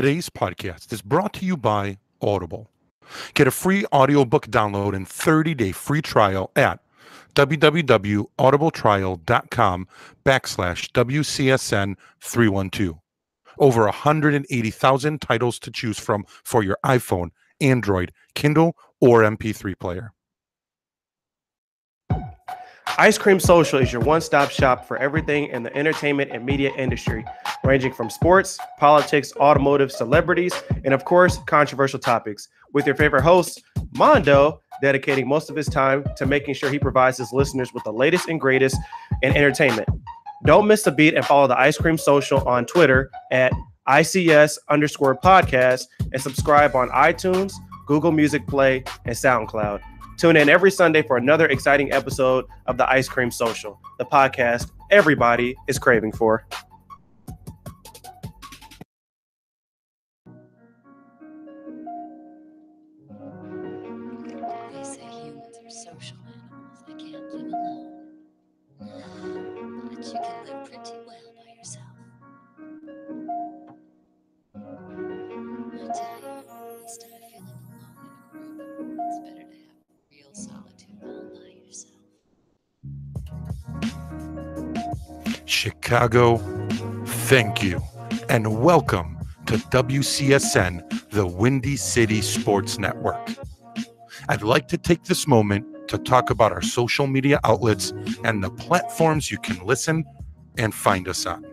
Today's podcast is brought to you by Audible. Get a free audiobook download and 30-day free trial at www.audibletrial.com/WCSN312. Over 180,000 titles to choose from for your iPhone, Android, Kindle, or MP3 player. Ice Cream Social is your one-stop shop for everything in the entertainment and media industry, ranging from sports, politics, automotive, celebrities, and of course, controversial topics. With your favorite host, Mondo, dedicating most of his time to making sure he provides his listeners with the latest and greatest in entertainment. Don't miss a beat and follow the Ice Cream Social on Twitter at ICS_podcast and subscribe on iTunes, Google Music Play, and SoundCloud. Tune in every Sunday for another exciting episode of the Ice Cream Social, the podcast everybody is craving for. They say humans are social animals that can't live alone. But you can live pretty well by yourself. I tell you, instead of feeling alone in a group, it's better to have real solitude all by yourself. Chicago, thank you, and welcome to WCSN, the Windy City Sports Network. I'd like to take this moment to talk about our social media outlets and the platforms you can listen and find us on.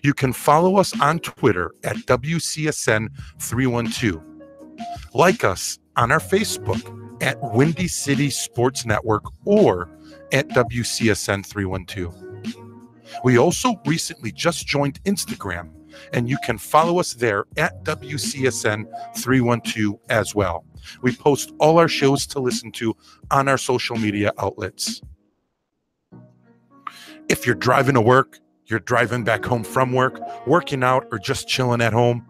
You can follow us on Twitter at WCSN312. Like us on our Facebook at Windy City Sports Network or at WCSN312. We also recently just joined Instagram, and you can follow us there at WCSN312 as well. We post all our shows to listen to on our social media outlets. If you're driving to work, you're driving back home from work, working out, or just chilling at home,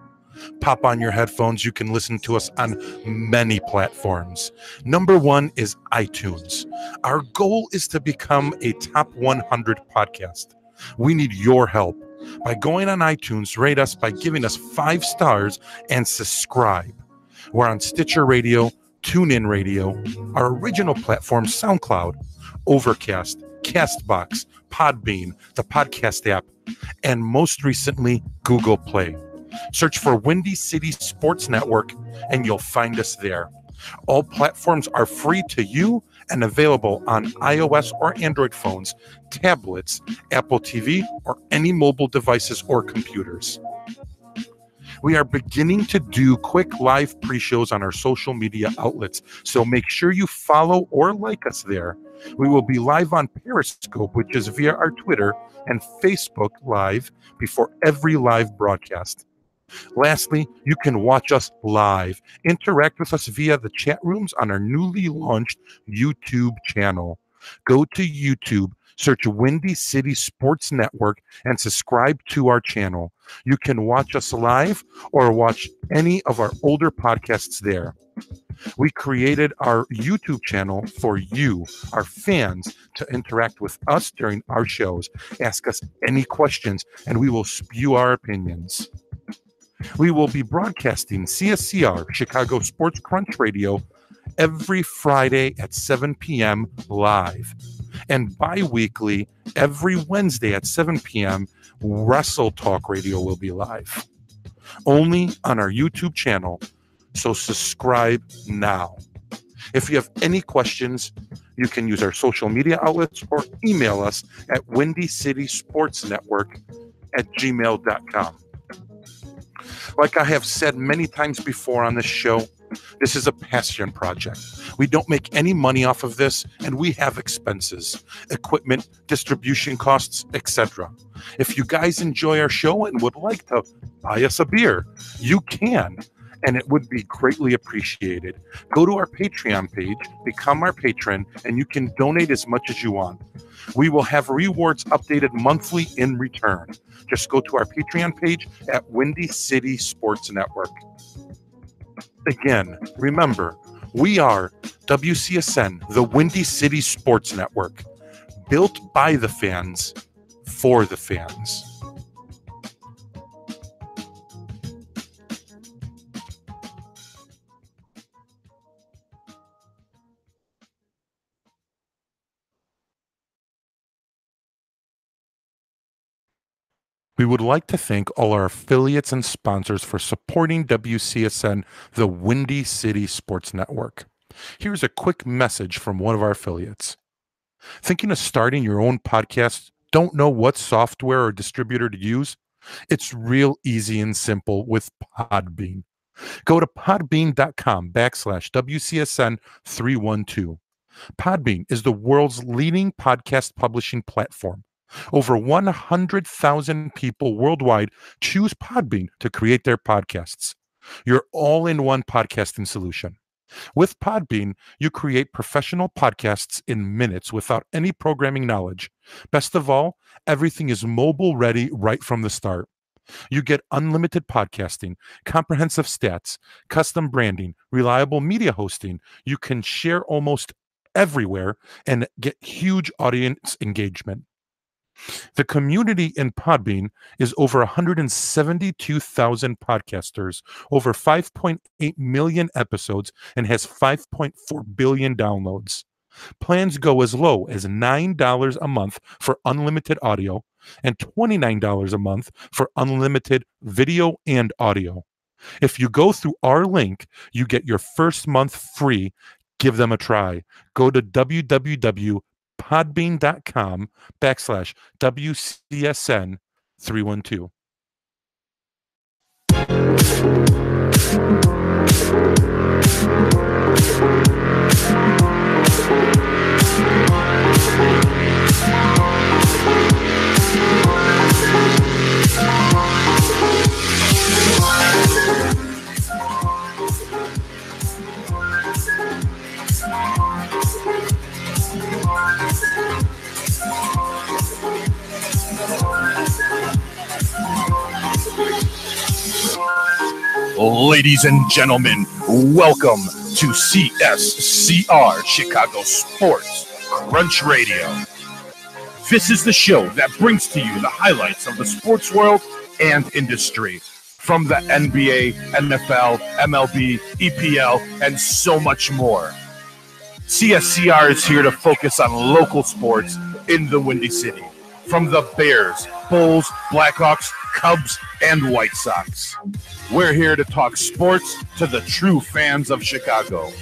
pop on your headphones. You can listen to us on many platforms. Number one is iTunes. Our goal is to become a top 100 podcast. We need your help. By going on iTunes, rate us by giving us 5 stars and subscribe. We're on Stitcher Radio, TuneIn Radio, our original platform, SoundCloud, Overcast, Castbox, Podbean, the podcast app, and most recently, Google Play. Search for Windy City Sports Network and you'll find us there. All platforms are free to you and available on iOS or Android phones, tablets, Apple TV, or any mobile devices or computers. We are beginning to do quick live pre-shows on our social media outlets, so make sure you follow or like us there. We will be live on Periscope, which is via our Twitter, and Facebook Live before every live broadcast. Lastly, you can watch us live. Interact with us via the chat rooms on our newly launched YouTube channel. Go to YouTube, search Windy City Sports Network, and subscribe to our channel. You can watch us live or watch any of our older podcasts there. We created our YouTube channel for you, our fans, to interact with us during our shows. Ask us any questions, and we will spew our opinions. We will be broadcasting CSCR, Chicago Sports Crunch Radio, every Friday at 7 p.m. live. And bi-weekly, every Wednesday at 7 p.m., Wrestle Talk Radio will be live. Only on our YouTube channel, so subscribe now. If you have any questions, you can use our social media outlets or email us at windycitysportsnetwork@gmail.com. Like I have said many times before on this show, this is a passion project. We don't make any money off of this, and we have expenses, equipment, distribution costs, etc. If you guys enjoy our show and would like to buy us a beer, you can, and it would be greatly appreciated. Go to our Patreon page, become our patron, and you can donate as much as you want. We will have rewards updated monthly in return. Just go to our Patreon page at Windy City Sports Network. Again, remember, we are WCSN, the Windy City Sports Network, built by the fans, for the fans. We would like to thank all our affiliates and sponsors for supporting WCSN, the Windy City Sports Network. Here's a quick message from one of our affiliates. Thinking of starting your own podcast? Don't know what software or distributor to use? It's real easy and simple with Podbean. Go to podbean.com/WCSN312. Podbean is the world's leading podcast publishing platform. Over 100,000 people worldwide choose Podbean to create their podcasts. Your all-in-one podcasting solution. With Podbean, you create professional podcasts in minutes without any programming knowledge. Best of all, everything is mobile ready right from the start. You get unlimited podcasting, comprehensive stats, custom branding, reliable media hosting. You can share almost everywhere and get huge audience engagement. The community in Podbean is over 172,000 podcasters, over 5.8 million episodes, and has 5.4 billion downloads. Plans go as low as $9 a month for unlimited audio and $29 a month for unlimited video and audio. If you go through our link, you get your first month free. Give them a try. Go to www.podbean.com/WCSN312. Ladies and gentlemen, welcome to CSCR, Chicago Sports Crunch Radio. This is the show that brings to you the highlights of the sports world and industry, from the NBA, NFL, MLB, EPL, and so much more. CSCR is here to focus on local sports in the Windy City, from the Bears, Bulls, Blackhawks, Cubs, and White Sox. We're here to talk sports to the true fans of Chicago.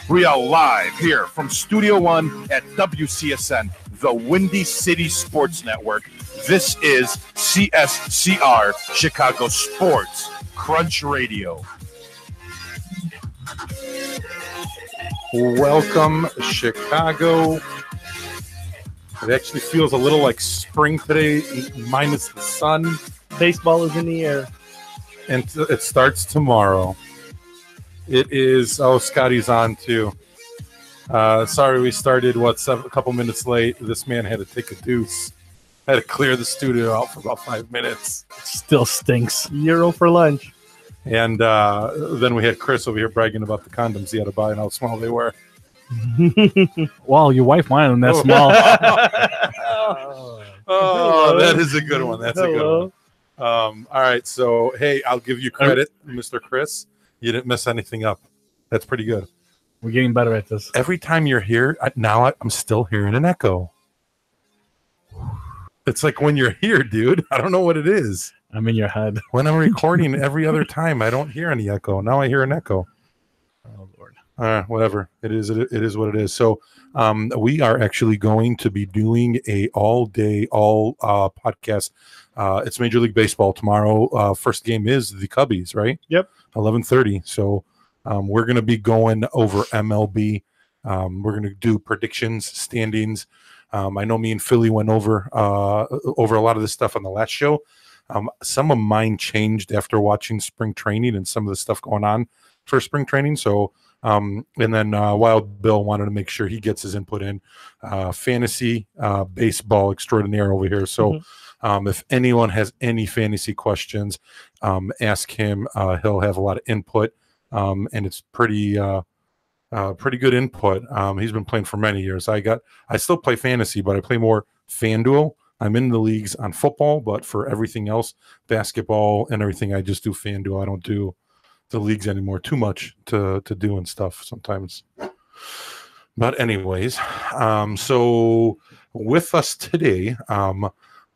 We are live here from Studio One at WCSN, the Windy City Sports Network. This is CSCR, Chicago Sports Crunch Radio. Welcome, Chicago. It actually feels a little like spring today, minus the sun. Baseball is in the air. And it starts tomorrow. It is, Scotty's on too. Sorry we started, a couple minutes late. This man had to take a deuce. Had to clear the studio out for about 5 minutes. Still stinks. Euro for lunch. And then we had Chris over here bragging about the condoms he had to buy and how small they were. Wow, your wife wanted them that small. Oh, that is a good one. That's a good one. All right, so hey, I'll give you credit, Mr. Chris. You didn't mess anything up. That's pretty good. We're getting better at this. Every time you're here, now I'm still hearing an echo. It's like when you're here, dude. I don't know what it is. I'm in your head. When I'm recording every other time, I don't hear any echo. Now I hear an echo. Oh, Lord. Whatever. It is what it is. So we are actually going to be doing a all-day, podcast. It's Major League Baseball tomorrow. First game is the Cubbies, right? Yep. 11:30. So we're going to be going over MLB. We're going to do predictions, standings. I know me and Philly went over a lot of this stuff on the last show. Some of mine changed after watching spring training and some of the stuff going on for spring training. So, and then Wild Bill wanted to make sure he gets his input in. Fantasy baseball extraordinaire over here. So if anyone has any fantasy questions, ask him. He'll have a lot of input, and it's pretty good input. He's been playing for many years. I still play fantasy, but I play more FanDuel. I'm in the leagues on football, but for everything else, basketball and everything, I just do FanDuel. I don't do the leagues anymore. Too much to do and stuff sometimes. But anyways, so with us today,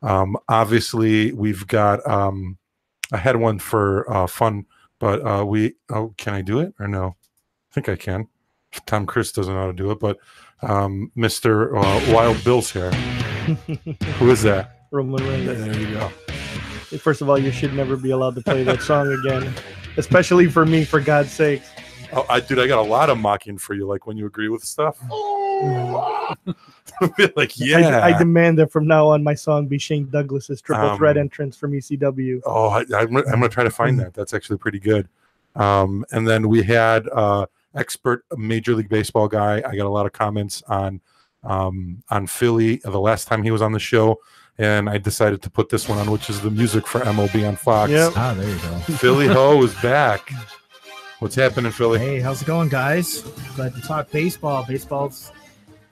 Obviously, we've got I had one for fun, but can I do it or no? I think I can. Tom Chris doesn't know how to do it, but Mr. Wild Bill's here. Who is that? Roman Reigns. There you go. First of all, you should never be allowed to play that song again, especially for me, for God's sake. Oh, I got a lot of mocking for you, like when you agree with stuff. Like, yeah. I demand that from now on my song be Shane Douglas's triple threat entrance from ECW. Oh, I'm going to try to find that. That's actually pretty good. And then we had expert Major League Baseball guy. I got a lot of comments on Philly the last time he was on the show, and I decided to put this one on, which is the music for MLB on Fox. Yep. Ah, there you go. Philly Ho is back. What's happening, Philly? Hey, how's it going, guys? Glad to talk baseball. Baseball's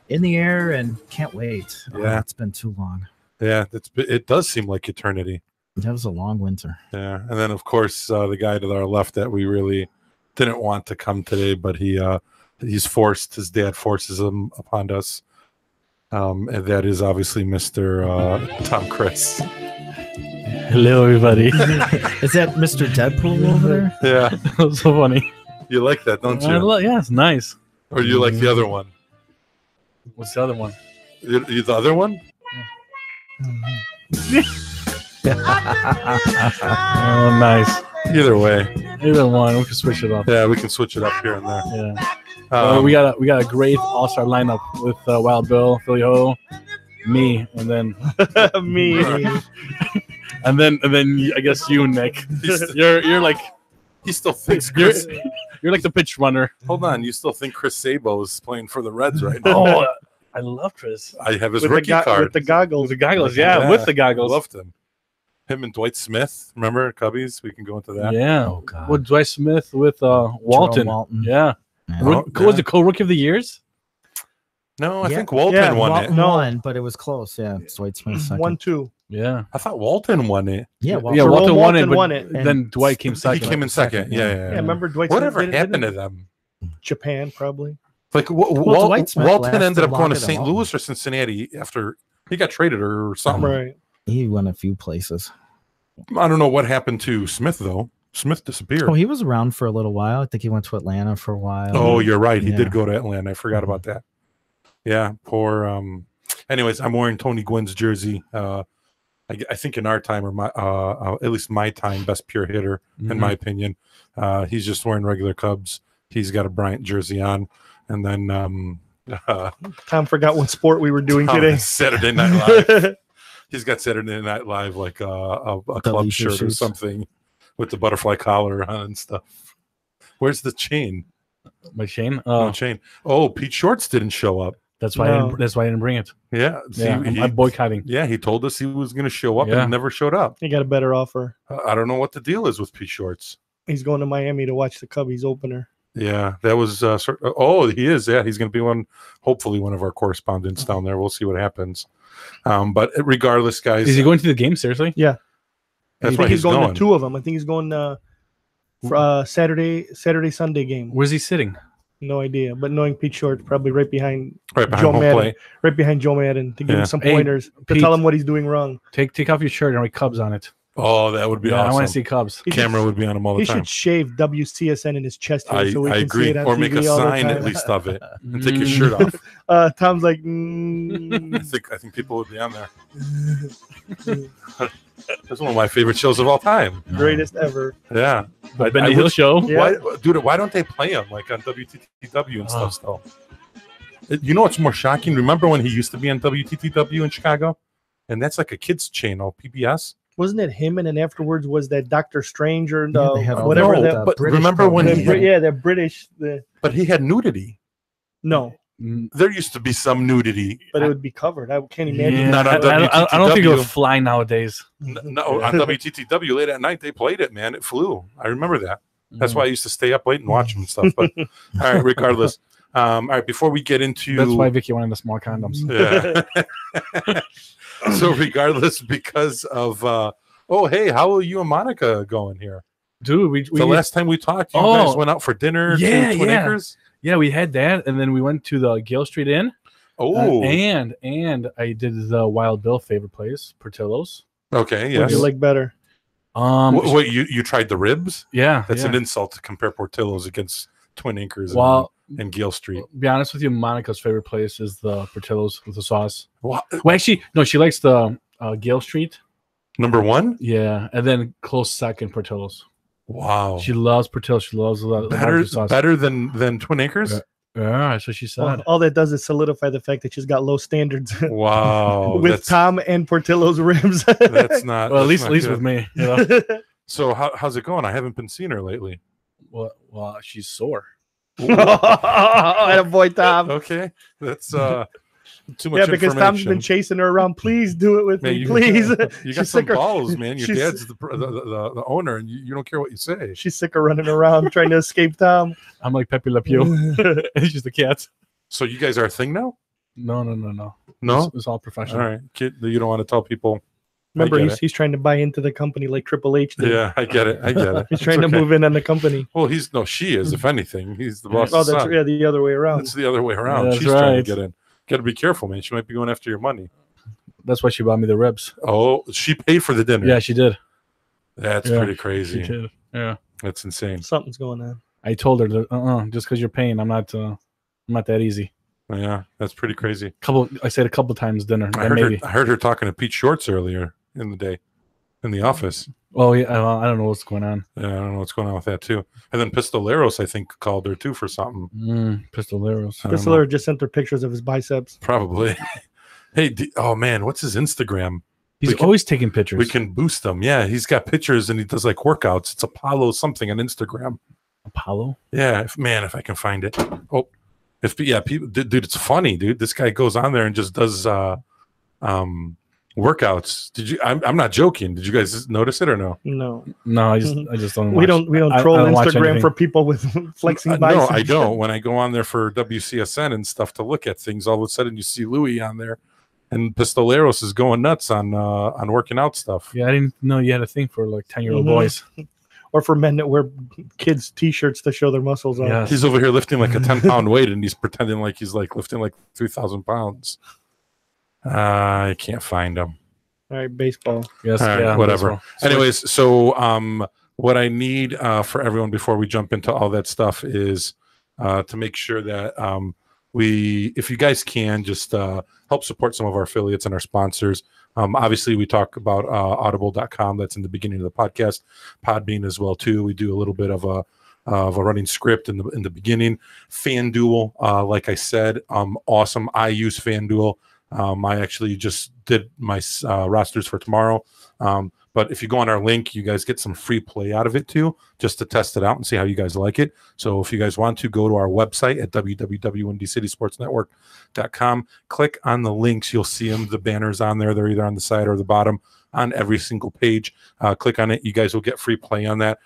in the air and can't wait. Yeah. It's been too long. Yeah, it does seem like eternity. That was a long winter. Yeah, and then of course the guy to our left that we really didn't want to come today, but he's forced. His dad forces him upon us, and that is obviously Mr. Tom Chris. Hello, everybody. Is that Mr. Deadpool over there? Yeah, That was so funny. you like that, don't you? Yeah, it's nice. Or do you like the other one? What's the other one? You the other one? Oh, nice. Either way, Either one. We can switch it up. yeah, we can switch it up here and there. Yeah. We got a great all-star lineup with Wild Bill, Philly Ho, me, and then Me. and then I guess you, Nick. You're like He still thinks Chris. you're like the pitch runner. Hold on, you still think Chris Sabo is playing for the Reds right now? Oh, I love Chris. I have his With rookie the card. with the goggles. The goggles, yeah, with the goggles. Loved him. Him and Dwight Smith. Remember Cubbies? We can go into that. Yeah. Oh, God. With Dwight Smith with Walton. Walton. Yeah. Yeah. Oh, Was the co-rookie of the years? No, I Yeah. think Walton Yeah, won it. Walton No. won, but it was close. Yeah, it's Dwight Smith second. 1-2. Yeah. I thought Walton won it. Yeah, Yeah, Walton. Walton won it, Walton but won it, and then Dwight came He second. came in second. Yeah. Yeah, remember Dwight Whatever Smith happened to did it? them? Japan, probably. Like Dwight Smith Walton lasted ended up going to longer than St. Walton. Louis or Cincinnati after he got traded or something. Right. He went a few places. I don't know what happened to Smith though. Smith disappeared. Oh, he was around for a little while. I think he went to Atlanta for a while. Oh, you're right. He Yeah. did go to Atlanta. I forgot about that. Yeah, poor. Anyways, I'm wearing Tony Gwynn's jersey. I think in our time, or my at least my time, best pure hitter in my opinion. He's just wearing regular Cubs. He's got a Bryant jersey on, and then Tom forgot what sport we were doing Tom today. has Saturday Night Live. He's got Saturday Night Live like a club leisure shirt or suits. something with the butterfly collar on and stuff. Where's the chain? My Shane. No chain. Oh, Pete Shorts didn't show up. That's why No. that's why I didn't bring it. Yeah, see, Yeah, I'm boycotting. yeah, he told us he was going to show up Yeah. and never showed up. He got a better offer. I don't know what the deal is with Pete Shorts. He's going to Miami to watch the Cubbies opener. Yeah, that was he is. Yeah, he's going to be hopefully one of our correspondents down there. We'll see what happens. But regardless, guys, Is he going to the game? Seriously? Yeah. that's I why think he's going going. to two of them. I think he's going for Saturday, Sunday game. Where's he sitting? No idea. But knowing Pete Short, probably right behind right behind Joe home Madden. plate. Right behind Joe Madden to give Yeah. him some Hey, pointers to Pete. tell him what he's doing wrong. Take off your shirt and write Cubs on it. Oh, that would be Yeah, I want awesome. to see Cubs. He Camera would be on him all He the time. should shave WCSN in his chest hair so we I can agree. see it on Or TV make a all the sign at time. least of it and take your shirt off. Tom's like, I think people would be on there. That's one of my favorite shows of all time. greatest ever. Yeah. The Benny Hill wish- show. Yeah. Why don't they play him like on WTTW and stuff still? You know what's more shocking? Remember when he used to be on WTTW in Chicago? And that's like a kids channel, PBS. Wasn't it him? And then afterwards was that Doctor Strange or Yeah, they had all whatever No, that. but British remember when program. he had, Yeah, the British. but he had nudity. No, There used to be some nudity. but it would be covered. I can't imagine. Yeah, Not on I don't think it WTTW. would fly nowadays. No, on WTTW late at night they played it, man. It flew. I remember that. That's Mm. why I used to stay up late and watch them and stuff. But all right, regardless. All right, before we get into That's why Vicky wanted the small condoms. yeah. So regardless, because of hey, how are you and Monica going here? Dude, we The last time we talked, you Oh. guys went out for dinner Yeah, to Twin yeah. Acres. yeah, we had that, and then we went to the Gale Street Inn. Oh, and I did the Wild Bill favorite place, Portillo's. okay, What yes. do you like better? Wait, you tried the ribs? Yeah, That's yeah. an insult to compare Portillo's against Twin Acres and Gale Street. Be honest with you, Monica's favorite place is the Portillo's with the sauce. Well, Actually, no, she likes the Gale Street. number one? Yeah, and then close second, Portillo's. Wow. She loves Portillo's. She loves the sauce. Better than Twin Acres? Yeah, that's what she said. All that does is solidify the fact that she's got low standards Wow. with Tom and Portillo's ribs. That's not. Well, at that's least not with good. me. You know? So how's it going? I haven't been seeing her lately. well, she's sore. Attaboy, Tom. Okay, that's too much. Yeah, because Tom's been information. chasing her around. Please do it with Man, me, you- please. You got She's some sick of- balls, man. Your she's- dad's the owner, and you don't care what you say. She's sick of running around trying to escape Tom. I'm like Pepe Le Pew. It's just the cats. So you guys are a thing now? No. No. It's all All professional. right, kid. You don't want to tell people. Remember, I get he's trying to buy into the company like Triple H did. Yeah, I get it. He's trying It's to okay. move in on the company. Well, she is. If anything, he's the boss. Oh, that's the other way around. That's the other way around. That's She's trying to right. get in. Got to be careful, man. She might be going after your money. That's why she bought me the ribs. Oh, she paid for the dinner. Yeah, she did. That's Yeah, pretty She crazy. did. Yeah. That's insane. Something's going on. I told her that just because you're paying, I'm not that easy. Yeah, that's pretty crazy. I said a couple times dinner. I heard her talking to Pete Shorts earlier in the day in the office. Oh yeah, I don't know what's going on. Yeah, I don't know what's going on with that too. And then Pistoleros, I think, called her too for something. Pistoleros. I don't Pistolero just sent her pictures of his biceps. Probably. Hey, oh man, what's his Instagram? He's always taking pictures. We can boost them. Yeah, he's got pictures and he does like workouts. It's Apollo something on Instagram. Apollo. Yeah, if I can find it. Oh, people, dude, it's funny, dude. This guy goes on there and just does workouts. Did you? I'm not joking. Did you guys notice it or no? No, I just don't. we don't troll I don't watch Instagram anything. for people with flexing No, biceps. I don't. When I go on there for WCSN and stuff to look at things, all of a sudden you see Louis on there, and Pistoleros is going nuts on working out stuff. Yeah, I didn't know you had a thing for like 10-year-old boys. Or for men that wear kids' t-shirts to show their muscles off. Yeah. He's over here lifting like a 10-pound weight, and he's pretending like he's like lifting like 3,000 pounds. I can't find him. All right, baseball. Yes, All right, yeah, whatever. baseball. So Anyways, so what I need for everyone before we jump into all that stuff is to make sure that if you guys can, just help support some of our affiliates and our sponsors. Obviously, we talk about audible.com. That's in the beginning of the podcast. Podbean as well, too. We do a little bit of a running script in the beginning. FanDuel, like I said, awesome. I use FanDuel. I actually just did my rosters for tomorrow. But if you go on our link, you guys get some free play out of it too, just to test it out and see how you guys like it. So if you guys want to, go to our website at www.indycitysportsnetwork.com. Click on the links. You'll see them. The banners on there. They're either on the side or the bottom on every single page. Click on it. You guys will get free play on that.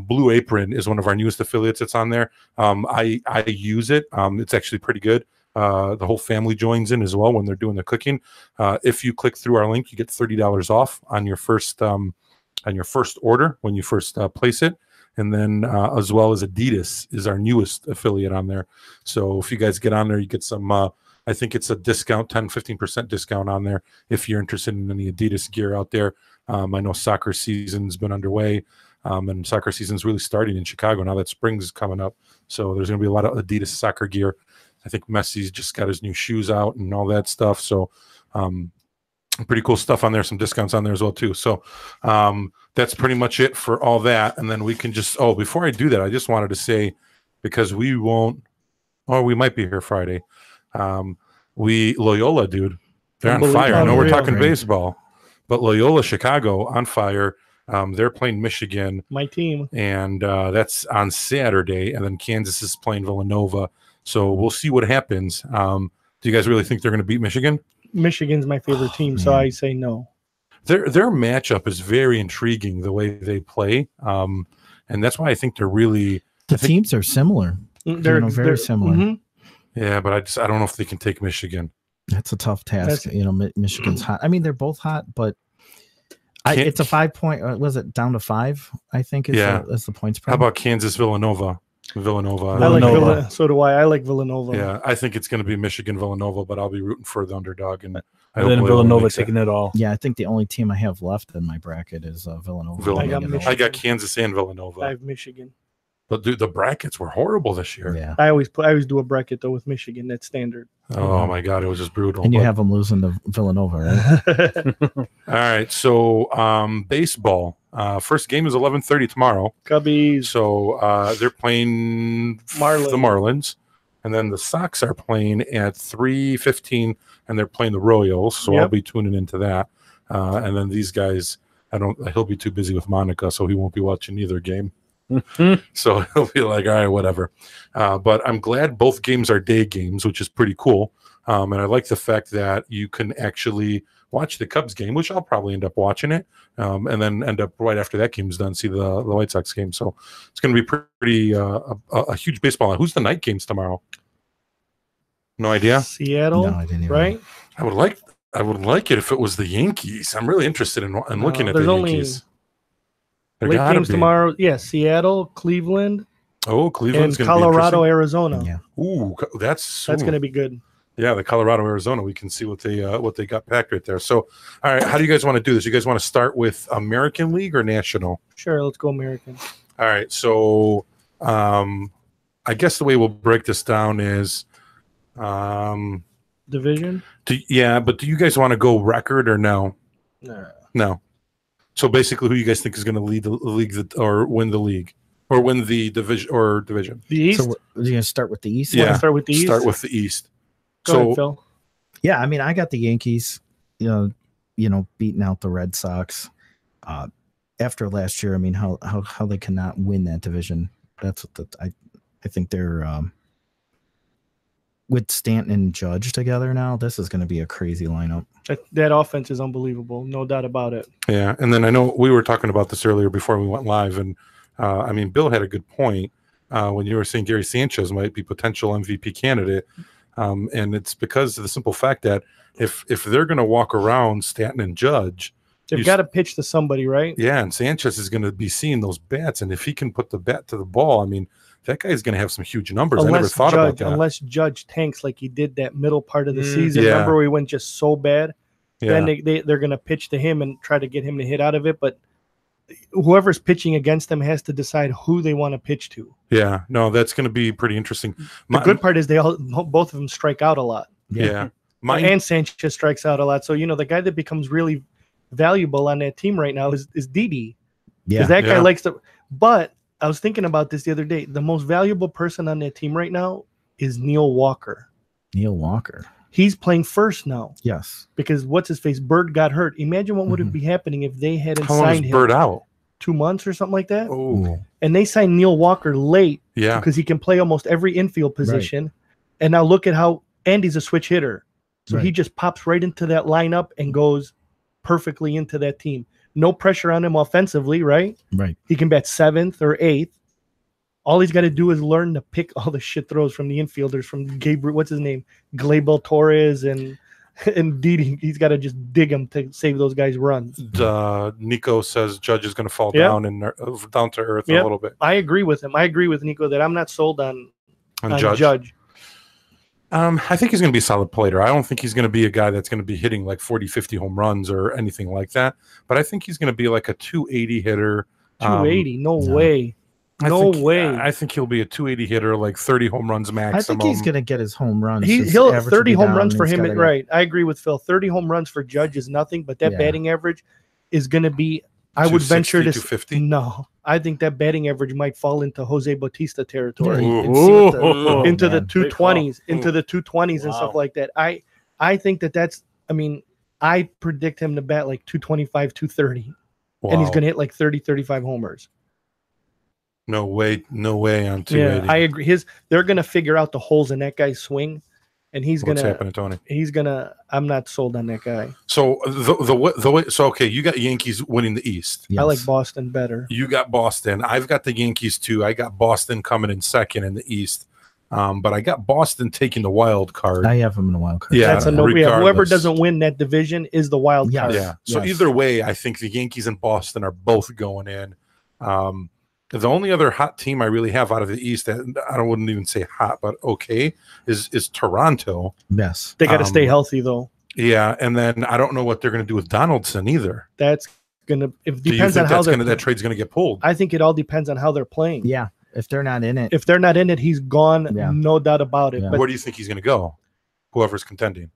Blue Apron is one of our newest affiliates that's on there. I use it. It's actually pretty good. The whole family joins in as well when they're doing the cooking. If you click through our link, you get $30 off on your first order when you first place it. And then as well as Adidas is our newest affiliate on there. So if you guys get on there, you get some, I think it's a discount, 10-15% discount on there if you're interested in any Adidas gear out there. I know soccer season's been underway. And soccer season's really starting in Chicago now that spring's coming up. So there's going to be a lot of Adidas soccer gear. I think Messi's just got his new shoes out and all that stuff. So pretty cool stuff on there. Some discounts on there as well, too. So that's pretty much it for all that. And then we can just, before I do that, I just wanted to say, because we might be here Friday. Loyola, dude, they're on fire. I know we're talking baseball, but Loyola Chicago on fire. They're playing Michigan. My team. And that's on Saturday. And then Kansas is playing Villanova. So we'll see what happens. Do you guys really think they're going to beat Michigan? Michigan's my favorite team, so I say no. Their matchup is very intriguing, the way they play. And that's why I think they're really... teams are similar. They're very similar. Mm-hmm. Yeah, but I don't know if they can take Michigan. That's a tough task. Michigan's hot. I mean, they're both hot, but it's a 5 point. Was it down to 5? I think is the points. How about Kansas Villanova? Villanova. I like Villanova. So do I. I like Villanova. Yeah, I think it's going to be Michigan-Villanova, but I'll be rooting for the underdog. And I And then hope Loyola Villanova makes taking it all. Yeah, I think the only team I have left in my bracket is Villanova. Villanova. I I got Kansas and Villanova. I have Michigan. But dude, the brackets were horrible this year. Yeah. I always do a bracket though with Michigan. That's standard. Oh my God, it was just brutal. And you But- have them losing to Villanova, right? all right, so baseball. First game is 11:30 tomorrow. Cubbies. So they're playing the Marlins, and then the Sox are playing at 3:15, and they're playing the Royals. So I'll be tuning into that. And then these guys, he'll be too busy with Monica, so he won't be watching either game. So he'll be like, all right, whatever. But I'm glad both games are day games, which is pretty cool. And I like the fact that you can actually watch the Cubs game, which I'll probably end up watching it, and then end up right after that game's done, see the White Sox game. So it's going to be pretty a huge baseball. Who's the night games tomorrow? No idea. Seattle, No, I didn't even- right? I would like it if it was the Yankees. I'm really interested in looking at the there's only Yankees. There late gotta games be. tomorrow. Yeah, Seattle, Cleveland, Oh, Cleveland's and going to be Colorado, interesting. Arizona. Yeah. Ooh, that's going to be good. Yeah, the Colorado, Arizona. We can see what they got packed right there. So, all right, how do you guys want to do this? You guys want to start with American League or National? Sure, let's go American. All right, so I guess the way we'll break this down is, Division? but do you guys want to go record or no? No. So basically, who you guys think is going to lead the league or win the league or win the division? The East? So we're going to start with the East? Yeah. Start with the East? Start with the East. Go ahead, Phil. Yeah, I mean, I got the Yankees, beating out the Red Sox. After last year, I mean, how they cannot win that division. That's what I think they're with Stanton and Judge together now. This is going to be a crazy lineup. That offense is unbelievable, no doubt about it. Yeah, and then I know we were talking about this earlier before we went live, and I mean, Bill had a good point when you were saying Gary Sanchez might be potential MVP candidate, and it's because of the simple fact that if they're going to walk around Stanton and Judge, they've got to pitch to somebody, right? Yeah, and Sanchez is going to be seeing those bats, and if he can put the bat to the ball, I mean, that guy's going to have some huge numbers. I never thought about that. Unless Judge tanks like he did that middle part of the season. Yeah. Remember, we went just so bad. Yeah. Then they're going to pitch to him and try to get him to hit out of it. But whoever's pitching against them has to decide who they want to pitch to. Yeah, no, that's going to be pretty interesting. The good part is both of them strike out a lot. Yeah. And Sanchez strikes out a lot. So, the guy that becomes really valuable on that team right now is Didi. Yeah. Because that guy likes to. But I was thinking about this the other day. The most valuable person on that team right now is Neil Walker. Neil Walker. He's playing first now. Yes. Because what's-his-face? Bird got hurt. Imagine what would be happening if they hadn't signed him. How long is Bird out? 2 months or something like that. Oh. And they signed Neil Walker late. Yeah. Because he can play almost every infield position. Right. And now look at how Andy's a switch hitter. So he just pops right into that lineup and goes perfectly into that team. No pressure on him offensively, right? Right. He can bat 7th or 8th. All he's got to do is learn to pick all the shit throws from the infielders, from Gabriel, what's his name? Gleyber Torres and Didi. He's got to just dig them to save those guys' runs. Nico says Judge is going to fall down to earth a little bit. I agree with him. I agree with Nico that I'm not sold on Judge. I think he's going to be a solid player. I don't think he's going to be a guy that's going to be hitting like 40, 50 home runs or anything like that. But I think he's going to be like a 280 hitter. 280? No way. No way. I think he'll be a 280 hitter, like 30 home runs maximum. I think he's going to get his home runs. He'll 30 home runs for him. Right. I agree with Phil. 30 home runs for Judge is nothing, but that batting average is going to be, I would venture to 250. No, I think that batting average might fall into Jose Bautista territory. Into the 220s, into the 220s and stuff like that. I think that's, I mean, I predict him to bat like 225, 230. Wow. And he's going to hit like 30, 35 homers. No way on 280. Yeah, I agree. They're going to figure out the holes in that guy's swing. And he's What's happening, Tony? I'm not sold on that guy. So the way, okay, you got Yankees winning the East. Yes. I like Boston better. You got Boston. I've got the Yankees too. I got Boston coming in second in the East. But I got Boston taking the wild card. I have them in the wild card. Yeah, whoever doesn't win that division is the wild card. Yeah. So either way, I think the Yankees and Boston are both going in. The only other hot team I really have out of the East that I wouldn't even say hot, but okay, is Toronto. Yes. They got to stay healthy though. Yeah, and then I don't know what they're going to do with Donaldson either. That's gonna. It Do you depends on think how that trade's going to get pulled? I think it all depends on how they're playing. Yeah. If they're not in it. If they're not in it, he's gone. Yeah. No doubt about it. Yeah. But Where do you think he's going to go? Whoever's contending.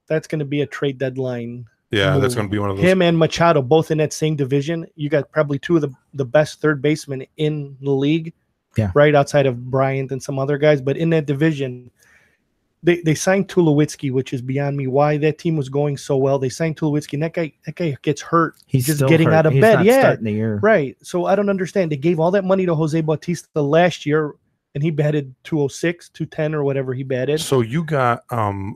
that's going to be a trade deadline. Yeah, that's move. going to be one of those. Him and Machado both in that same division. You got probably two of the best third basemen in the league. Yeah. Right outside of Bryant and some other guys, but in that division, they signed Tulowitzki, which is beyond me why that team was going so well. They signed Tulowitzki, and that guy gets hurt. He's just still getting hurt. out of He's bed. not Yeah, starting the year. right. So I don't understand. They gave all that money to Jose Bautista last year, and he batted 206, 210, or whatever he batted. So you got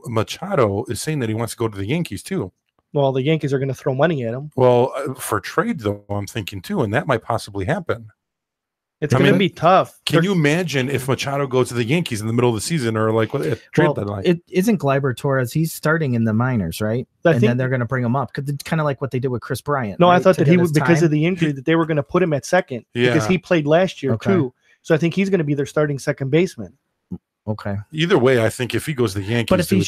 Machado is saying that he wants to go to the Yankees too. Well, the Yankees are going to throw money at him. Well, for trade though, I'm thinking too, and that might possibly happen. It's I going to mean, be tough. Can you imagine if Machado goes to the Yankees in the middle of the season or like at trade deadline? It isn't Gleyber Torres. He's starting in the minors, right? And then they're going to bring him up because it's kind of like what they did with Chris Bryant. No, right? I thought To that he get would his because time. of the injury that they were going to put him at second because Yeah. he played last year Okay. too. So I think he's going to be their starting second baseman. Okay. Either way, I think if he goes to the Yankees, But if he dude,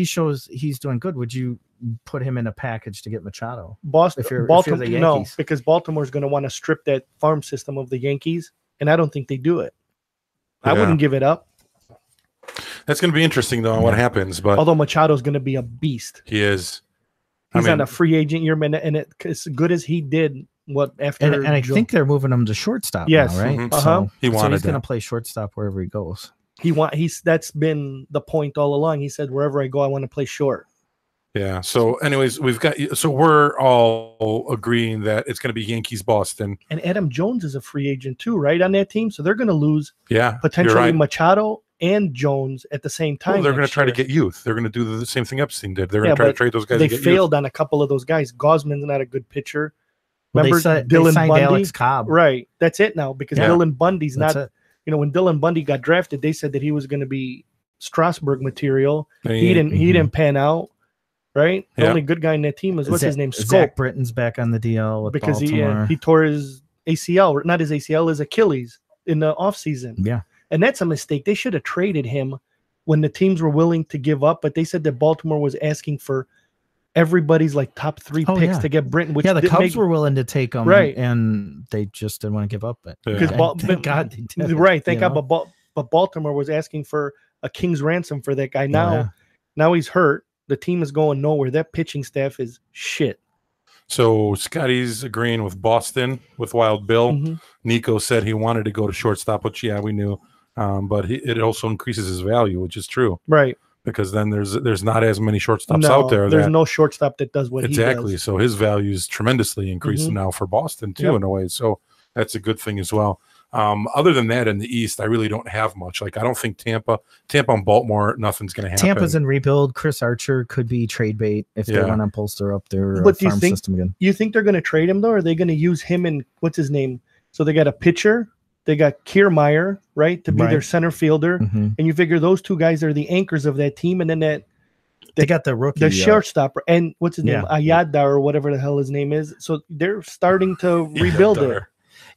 shows he's doing good, would you put him in a package to get Machado? Boston, If you're Baltimore, the no, Yankees. because Baltimore's going to want to strip that farm system of the Yankees, and I don't think they do it. I Yeah. wouldn't give it up. that's going to be interesting though on what happens. But Although Machado's going to be a beast. he is. He's on a free agent year, man, and as good as he did, what after And I think they're moving him to shortstop Yes. now, right? Mhm. Uh-huh. So, He so wanted he's going to that. play shortstop wherever he goes. he's that's been the point all along. He said wherever I go, I want to play short. Yeah. So, anyways, we're all agreeing that it's going to be Yankees Boston. And Adam Jones is a free agent too, right, on that team. So they're going to lose Yeah. potentially you're right. Machado and Jones at the same time. Well, they're going to next try to year. get youth. They're going to do the same thing Epstein did. They're going Yeah, to try to but trade those guys. They to get failed on a couple of those guys. Gosman's not a good pitcher. Well, Remember they Dylan signed Bundy? Alex Cobb. Right. That's it now because Yeah. Dylan Bundy's That's not. it. You know, when Dylan Bundy got drafted, they said that he was going to be Strasburg material. youth. He didn't pan out. Right. The Yeah. only good guy in that team is what's his name? Zach Scope. Britton's back on the DL with Because Baltimore. he tore his ACL, not his ACL, his Achilles in the offseason. Yeah. And that's a mistake. They should have traded him when the teams were willing to give up, but they said that Baltimore was asking for everybody's like top 3 Oh, picks yeah. to get Britton. Which Yeah, the didn't Cubs make- were willing to take him, Right. and they just didn't want to give up it. Yeah. because And thank God they did. right. Thank you God, know? but Baltimore was asking for a king's ransom for that guy. Oh, Now, yeah. now he's hurt. The team is going nowhere. That pitching staff is shit. So Scotty's agreeing with Boston with Wild Bill. Mhm. Nico said he wanted to go to shortstop, which we knew, but it also increases his value, which is true Right. because then there's not as many shortstops No, out there. there's that, no shortstop that does what exactly. he does. So his value is tremendously increased Mhm. now for Boston too, Yep. in a way. So that's a good thing as well. Other than that, in the East, I really don't have much. Like I don't think Tampa and Baltimore, nothing's going to happen. Tampa's in rebuild. Chris Archer could be trade bait if they Yeah. want to bolster up their But do you farm think- system again. You think they're going to trade him though? Or are they going to use him and what's his name? So they got a pitcher, they got Kiermaier, right, to be their Right. center fielder, Mhm. and you figure those two guys are the anchors of that team, and then They got the rookie. the shortstop and what's his name, Yeah. Ayada or whatever the hell his name is. So they're starting to rebuild it.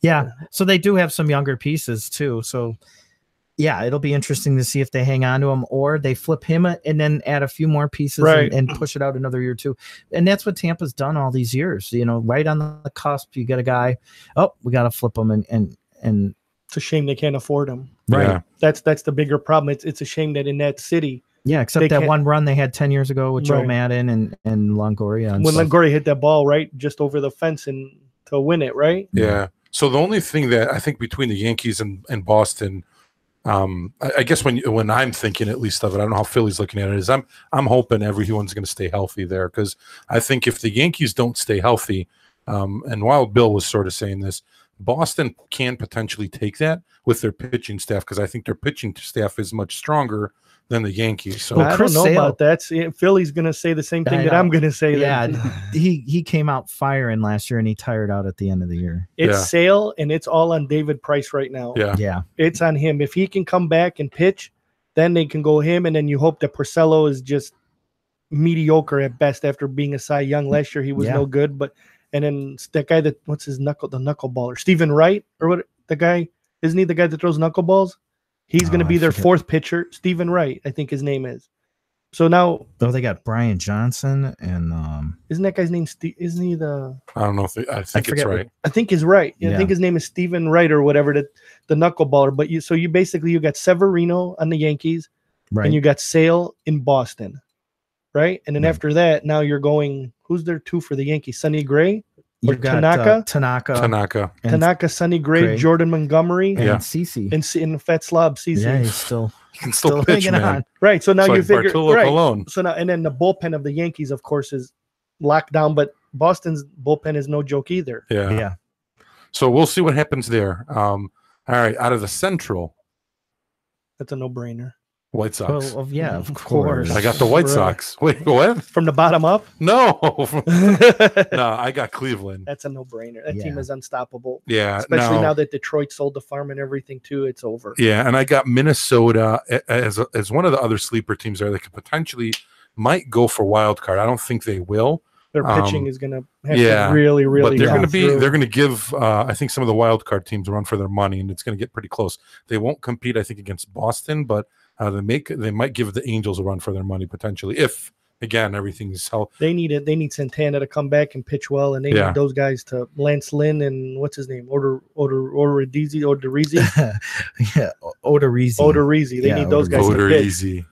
Yeah. So they do have some younger pieces too. So yeah, it'll be interesting to see if they hang on to him or they flip him and then add a few more pieces Right. and push it out another year or two. And that's what Tampa's done all these years. You know, right on the cusp, you get a guy, oh, we got to flip him and It's a shame they can't afford him. right. Yeah. That's the bigger problem. It's a shame that in that city, Yeah, except They that can't- one run they had 10 years ago with Joe Right. Madden and Longoria. And when stuff. Longoria hit that ball right just over the fence and to win it, right? Yeah. So the only thing that I think between the Yankees and Boston, I guess when I'm thinking at least of it, I don't know how Philly's looking at it, is I'm hoping everyone's going to stay healthy there because I think if the Yankees don't stay healthy, and Wild Bill was sort of saying this, Boston can potentially take that with their pitching staff because I think their pitching staff is much stronger than the Yankees. So Well, I Chris don't know Sale- about that. See, Philly's going to say the same I thing that know. I'm going to say. yeah, that he came out firing last year and he tired out at the end of the year. it's Yeah. Sale and it's all on David Price right now. yeah. Yeah. It's on him. If he can come back and pitch, then they can go him, and then you hope that Porcello is just mediocre at best after being a Cy Young last year. He was Yeah. no good, but And then that guy the knuckleballer, Stephen Wright, or what? The guy, isn't he the guy that throws knuckleballs? He's going to be their fourth pitcher. Stephen Wright, I think his name is. So now, they got Brian Johnson and isn't that guy's name? Isn't he the? I don't know if I think it's right. I think he's right. Yeah. I think his name is Stephen Wright or whatever. The knuckleballer. But you basically got Severino on the Yankees, right. and you got Sale in Boston, right? And then Right. after that, now you're going. Who's there two for the Yankees? Sonny Gray. Or You've got Tanaka, Sonny Gray, Jordan Montgomery, and Yeah. CeCe. and Fat Slob CeCe. Yeah, he's still You can still pitch, hanging man. on. Right. So now It's you like figure Bartolo right. Colon. So now and then the bullpen of the Yankees, of course, is locked down, but Boston's bullpen is no joke either. Yeah. Yeah. So we'll see what happens there. All right, out of the Central, That's a no-brainer. White Sox. Well, yeah, of Of course. course. I got the White Right. Sox. Wait, what? From the bottom up, No, that's no, I got Cleveland. a no-brainer. That team Yeah. is unstoppable. Yeah, Especially no. now that Detroit sold the farm and everything too, it's over. Yeah, and I got Minnesota as one of the other sleeper teams there that could potentially might go for wild card. I don't think they will, Their pitching is going to have yeah, to really, really. but they're come going to be through. they're going to give I think some of the wild card teams a run for their money, and it's going to get pretty close. They won't compete, I think, against Boston, but they might give the Angels a run for their money potentially if again everything's held. They need it. They need Santana to come back and pitch well, and they Yeah. need those guys to Lance Lynn and what's his name, Odorizzi. Yeah, Odorizzi. Odorizzi. They Yeah, need those guys to Voter pitch. easy.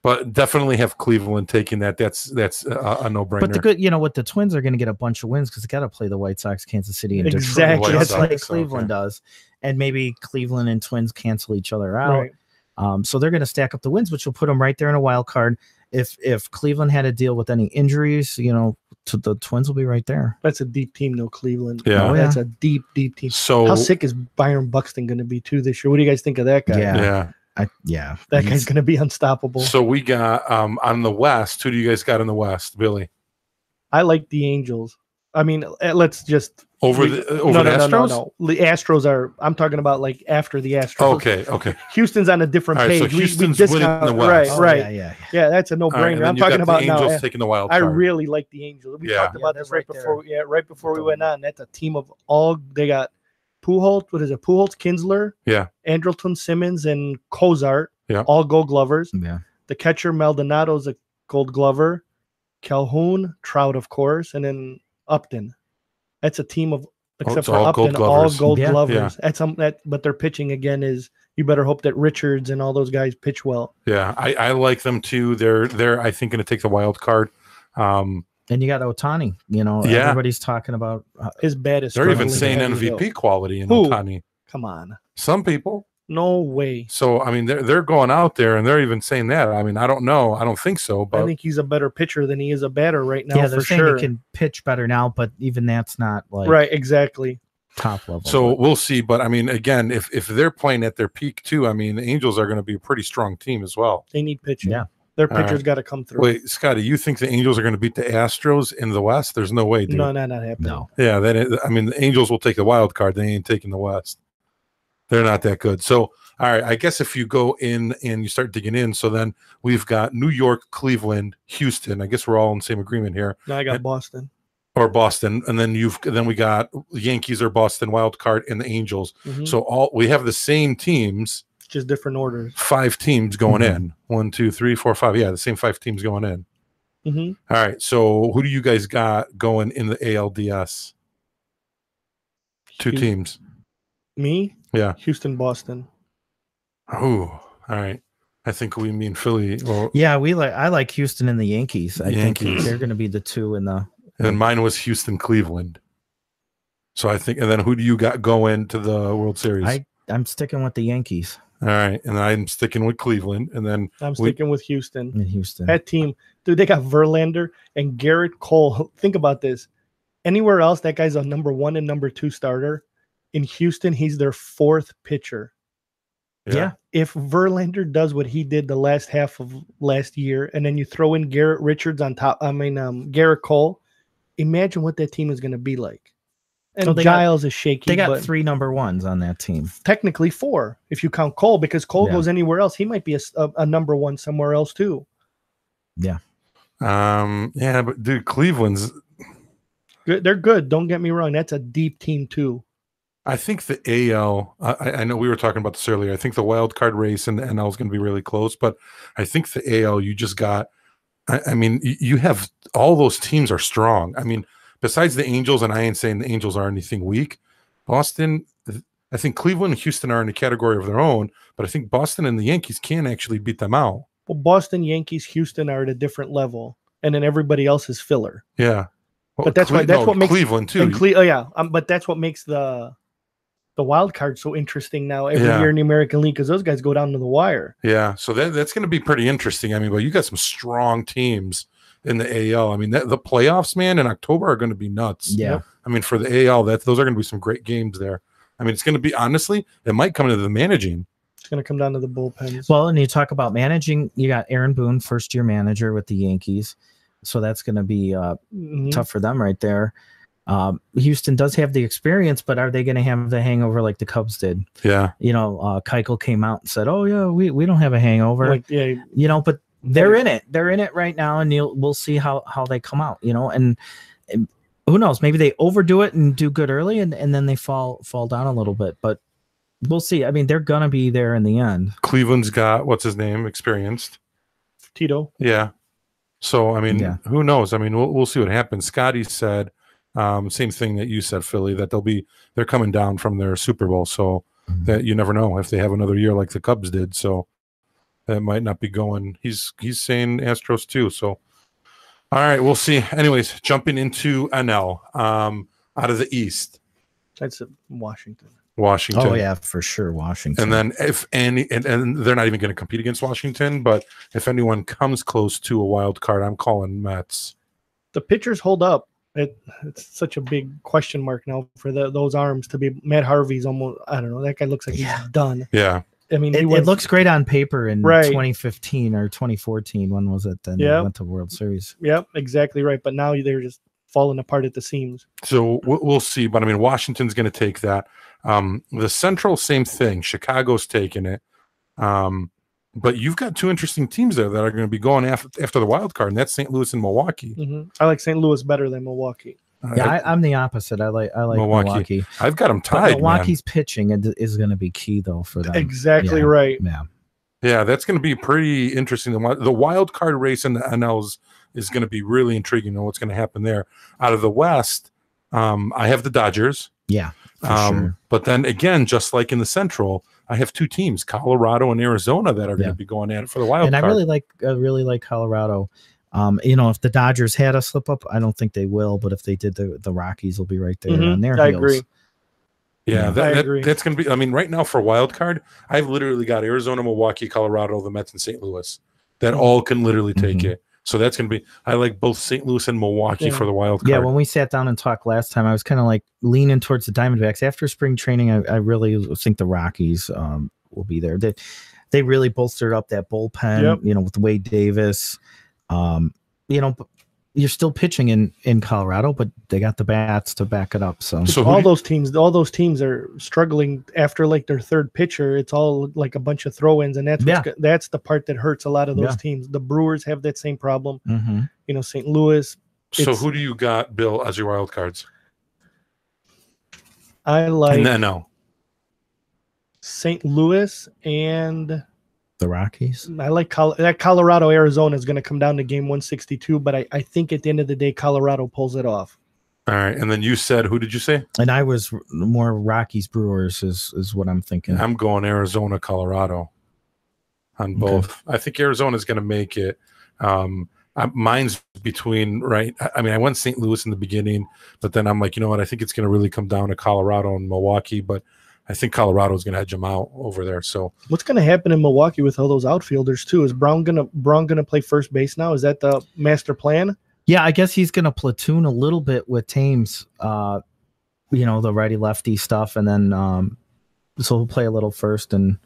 But definitely have Cleveland taking that. That's a no-brainer. But the good, what the Twins are going to get a bunch of wins because they got to play the White Sox, Kansas City, and Exactly. Detroit. White That's like Sox, Cleveland does, and maybe Cleveland and Twins cancel each other out. Right. So they're going to stack up the wins, which will put them right there in a wild card. If Cleveland had to deal with any injuries, to the Twins will be right there. That's a deep team, though, Cleveland. Yeah. Oh, That's a deep, deep team. So How sick is Byron Buxton going to be, too, this year? What do you guys think of that guy? Yeah. yeah. That guy's going to be unstoppable. So we got on the West. Who do you guys got in the West, Billy? I like the Angels. I mean, let's just Over the Astros? No. The Astros are. I'm talking about like after the Astros. Okay. Houston's on a different All right, so page. Houston's we winning discount, the West. right, Oh, right. Yeah. That's a All right, no-brainer. and then I'm you talking got about the now. Angels taking the wild I card. really like the Angels. We Yeah. talked about this they're right right before. Yeah, right before we went on. That's a team of all. They got Pujols. What is it? Pujols, Kinsler, Yeah. Andrelton Simmons, and Cozart. Yeah. All Gold Glovers. Yeah. The catcher Maldonado's a Gold Glover. Calhoun, Trout, of course, and then Upton. That's a team of except it's for all Upton, Gold all Glovers. Gold Yeah. Glovers. But their pitching again is you better hope that Richards and all those guys pitch well. Yeah, I like them too. They're I think going to take the wild card. And you got Ohtani. Yeah. Everybody's talking about. His bat is. They're even struggling saying heavy, though. MVP quality in Who? Ohtani. Come on, Some people. no way. So I mean, they're going out there and they're even saying that. I mean, I don't know. I don't think so. I But think he's a better pitcher than he is a batter right now. Yeah, they're for saying sure. he can pitch better now, but even that's not like Right, exactly. top level. so we'll see. But I mean, again, if they're playing at their peak too, I mean, the Angels are going to be a pretty strong team as well. They need pitching. Yeah. Their All pitcher's right. got to come through. Wait, Scotty, you think the Angels are going to beat the Astros in the West? There's no way, dude. No, not happening. No. Yeah, I mean, the Angels will take the wild card. They ain't taking the West. They're not that good. So, all right, I guess if you go in and you start digging in, so then we've got New York, Cleveland, Houston. I guess we're all in the same agreement here, No, I got Boston. or Boston, and then we got Yankees or Boston wild card and the Angels. Mhm. So we have the same teams, Just different orders. 5 teams going Mhm. in. 1, 2, 3, 4, 5. Yeah, the same 5 teams going in. Mm-hmm. All right. So who do you guys got going in the ALDS? 2 teams. Me? Yeah. Houston, Boston. Oh, all right. I think we mean Philly. Well, Yeah, I like Houston and the Yankees. I think Yankees. they're going to be the two in the. and mine was Houston, Cleveland. So I think, and then who do you got going to the World Series? I'm sticking with the Yankees All right, and I'm sticking with Cleveland, and then I'm sticking with Houston. in Houston. That team, dude, they got Verlander and Garrett Cole. Think about this. Anywhere else, that guy's a number 1 and number 2 starter. In Houston, he's their 4th pitcher. Yeah. If Verlander does what he did the last half of last year, and then you throw in Garrett Richards on top, Garrett Cole, imagine what that team is going to be like. And So they got- Giles is shaky. They got but 3 number 1s on that team. technically 4 if you count Cole, because Cole Yeah. goes anywhere else. He might be a number 1 somewhere else too. yeah, but dude, Cleveland's. Good. They're good. Don't get me wrong. That's a deep team too. I think the AL, I know we were talking about this earlier. I think the wild card race and the NL is going to be really close, but I think the AL, you just got, I mean, you have all those teams are strong. I mean, besides the Angels, and I ain't saying the Angels are anything weak, Boston, I think Cleveland and Houston are in a category of their own, but I think Boston and the Yankees can actually beat them out. Well, Boston, Yankees, Houston are at a different level, and then everybody else is filler. Yeah. Well, But that's what makes Cleveland too. But that's what makes the wild card so interesting now every year in the American League, because those guys go down to the wire. Yeah, so that's going to be pretty interesting. I mean, but you got some strong teams in the AL. I mean, the playoffs, man, in October are going to be nuts. Yeah. I mean, for the AL, those are going to be some great games there. I mean, it's going to be, honestly, it might come to the managing. It's going to come down to the bullpens. Well, and you talk about managing, you got Aaron Boone, first-year manager with the Yankees, so that's going to be tough for them right there. Houston does have the experience, but are they going to have the hangover like the Cubs did? Yeah. You know, Keuchel came out and said, "Oh yeah, we don't have a hangover." Like, yeah, you know, but they're in it. They're in it right now, and we'll see how they come out. You know, and who knows? Maybe they overdo it and do good early, and then they fall down a little bit. But we'll see. I mean, they're gonna be there in the end. Cleveland's got what's his name, experienced Tito. Yeah. So I mean, who knows? I mean, we'll see what happens. Scotty said. Same thing that you said, Philly, that they're coming down from their Super Bowl, so that you never know if they have another year like the Cubs did. So that might not be going. He's saying Astros too. So all right, we'll see. Anyways, jumping into NL, out of the East. That's Washington. Oh yeah, for sure, Washington. And then if any, and they're not even going to compete against Washington, but if anyone comes close to a wild card, I'm calling Mets. The pitchers hold up. It's such a big question mark now for those arms to be. Matt Harvey's almost, I don't know, that guy looks like he's done. Yeah. I mean, it looks great on paper in 2015 or 2014. When was it? Then they went to World Series. Yep, exactly right. But now they're just falling apart at the seams. So we'll see. But I mean, Washington's going to take that. The Central, same thing. Chicago's taking it. But you've got two interesting teams there that are going to be going after the wild card, and that's St. Louis and Milwaukee. I like St. Louis better than Milwaukee. Yeah, I'm the opposite. I like Milwaukee. I've got them tied. But Milwaukee's pitching is going to be key though for them. Exactly right. Yeah, that's going to be pretty interesting. The wild card race in the NLs is going to be really intriguing on what's going to happen there. Out of the West, I have the Dodgers. Yeah, for sure. But then again, just like in the Central, I have two teams, Colorado and Arizona, that are going to be going at it for the wild card. And I really like Colorado. You know, if the Dodgers had a slip up, I don't think they will, but if they did, the Rockies will be right there on their heels. I agree. Yeah, that's going to be, I mean, right now for wild card, I've literally got Arizona, Milwaukee, Colorado, the Mets, and St. Louis that all can literally take it. So that's going to be, I like both St. Louis and Milwaukee for the wild card. Yeah, when we sat down and talked last time, I was kind of like leaning towards the Diamondbacks. After spring training, I really think the Rockies will be there. They really bolstered up that bullpen, you know, with Wade Davis. You know, you're still pitching in Colorado, but they got the bats to back it up. So all those teams are struggling after like their third pitcher. It's all like a bunch of throw-ins, and that's the part that hurts a lot of those teams. The Brewers have that same problem. You know, St. Louis. So who do you got, Bill, as your wild cards? I like no. St. Louis and the Rockies. I like that Colorado Arizona is going to come down to game 162, but I think at the end of the day, Colorado pulls it off. All right. And then you said, who did you say? And I was more Rockies Brewers is what I'm thinking. I'm going Arizona, Colorado on both. Okay. I think Arizona is going to make it. Mine's between, I mean, I went St. Louis in the beginning, but then I'm like, you know what? I think it's going to really come down to Colorado and Milwaukee, but I think Colorado is going to edge them out over there. So what's going to happen in Milwaukee with all those outfielders too? Is Braun gonna play first base now? Is that the master plan? Yeah, I guess he's going to platoon a little bit with Thames, you know, the righty lefty stuff, and then so he'll play a little first. And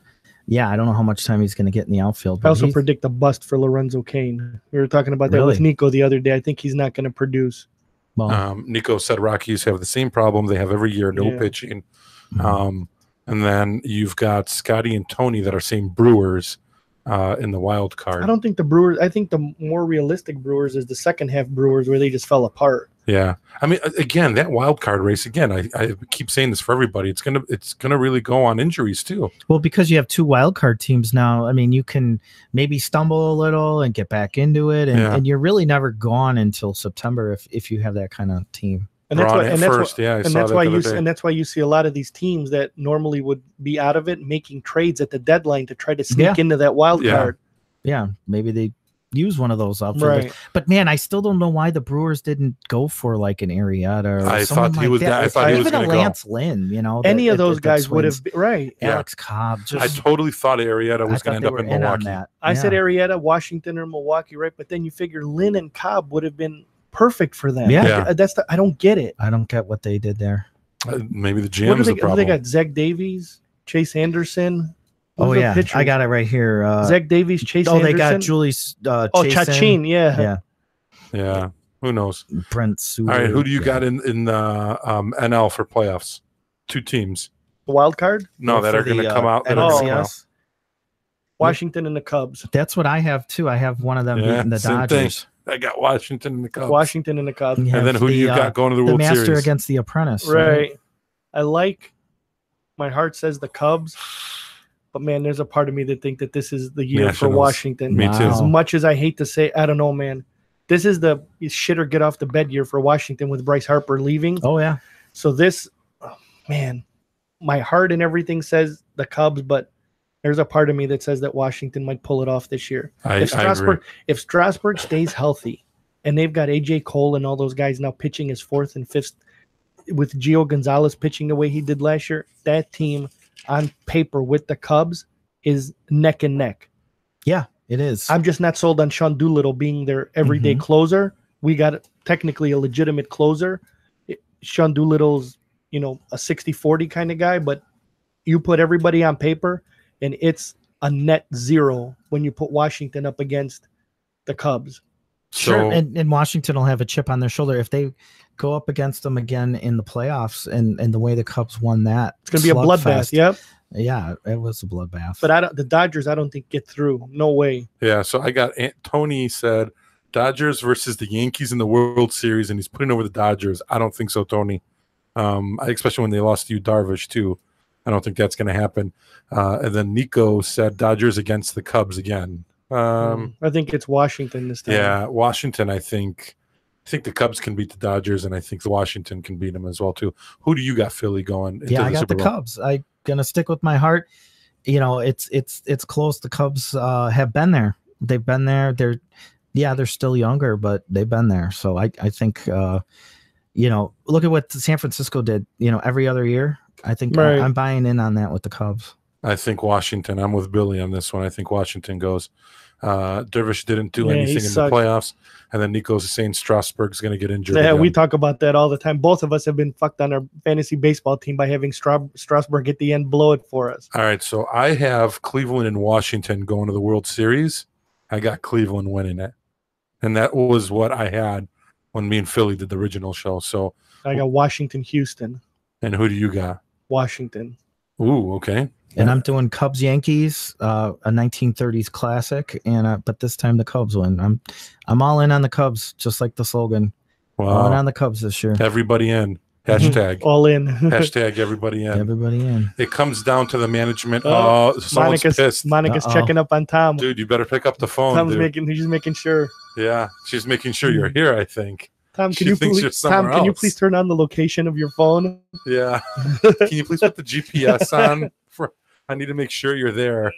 yeah, I don't know how much time he's going to get in the outfield. I also predict a bust for Lorenzo Cain. We were talking about that with Nico the other day. I think he's not going to produce. Well, Nico said Rockies have the same problem they have every year, no pitching. And then you've got Scotty and Tony that are saying Brewers in the wild card. I don't think the Brewers. I think the more realistic Brewers is the second half Brewers where they just fell apart. Yeah, I mean, again, that wild card race. Again, I keep saying this for everybody. It's gonna really go on injuries too. Well, because you have 2 wild card teams now. I mean, you can maybe stumble a little and get back into it, and you're really never gone until September if you have that kind of team. And that's why, and that's why you see a lot of these teams that normally would be out of it making trades at the deadline to try to sneak into that wild card. Yeah, maybe they use one of those outfielders. Right. But man, I still don't know why the Brewers didn't go for like an Arrieta or I someone thought he like was. that. I thought he was even going a to Lance Lynn, you know, any of those guys would have been right. Alex Cobb. I totally thought Arrieta was going to end up in Milwaukee. I said Arrieta, Washington, or Milwaukee, right? But then you figure Lynn and Cobb would have been perfect for them. Yeah. I don't get it. I don't get what they did there. Maybe the GM is the problem. They got Zach Davies, Chase Anderson. Who's I got it right here. Zach Davies, Chase Anderson. They got Julius Chachin, Yeah. Who knows? Brent Seward. All right, who do you got in the NL for playoffs? 2 teams. The wild card? No, that are going to come out. Washington and the Cubs. That's what I have too. I have one of them beating the Dodgers. Thing. I got Washington and the Cubs. Washington and the Cubs. And then who do you got going to the World Series? The Master against the Apprentice. Right. My heart says the Cubs, but man, there's a part of me that think that this is the year for Washington. Me too. As much as I hate to say, I don't know, man. This is the shit or get off the bed year for Washington with Bryce Harper leaving. Oh, yeah. So this, man, my heart and everything says the Cubs, but there's a part of me that says that Washington might pull it off this year. If Strasburg stays healthy and they've got AJ Cole and all those guys now pitching his 4th and 5th with Gio Gonzalez pitching the way he did last year, that team on paper with the Cubs is neck and neck. Yeah, it is. I'm just not sold on Sean Doolittle being their everyday closer. We got technically a legitimate closer. Sean Doolittle's, a 60-40 kind of guy, but you put everybody on paper and it's a net 0 when you put Washington up against the Cubs. Sure, and Washington will have a chip on their shoulder if they go up against them again in the playoffs, and the way the Cubs won that. It's going to be a bloodbath, yep. Yeah, it was a bloodbath. But the Dodgers, I don't think, get through. No way. Yeah, so I got Tony said Dodgers versus the Yankees in the World Series, and he's putting over the Dodgers. I don't think so, Tony. Especially when they lost to you, Darvish, too. I don't think that's going to happen. And then Nico said Dodgers against the Cubs again. I think it's Washington this time. Yeah, Washington, I think the Cubs can beat the Dodgers, and I think the Washington can beat them as well, too. Who do you got, Philly, going into I got the Cubs. I'm going to stick with my heart. It's close. The Cubs have been there. They've been there. They're still younger, but they've been there. So I think, look at what San Francisco did, every other year. I think I'm buying in on that with the Cubs. I think Washington. I'm with Billy on this one. I think Washington goes. Dervish didn't do anything in the playoffs, and then Nico's saying Strasburg's going to get injured. Yeah, we talk about that all the time. Both of us have been fucked on our fantasy baseball team by having Strasburg at the end blow it for us. All right, so I have Cleveland and Washington going to the World Series. I got Cleveland winning it, and that was what I had when me and Philly did the original show. So I got Washington, Houston. And who do you got? Washington. Ooh, okay. And I'm doing Cubs Yankees, a 1930s classic, and but this time the Cubs win. I'm all in on the Cubs, just like the slogan. Wow. All in on the Cubs this year. Everybody in. Hashtag. All in. Hashtag everybody in. Everybody in. It comes down to the management. Someone's pissed. Monica's checking up on Tom. Dude, you better pick up the phone. He's making sure. Yeah, she's making sure you're here, I think. Tom, can you please turn on the location of your phone? Yeah. Can you please put the GPS on? I need to make sure you're there.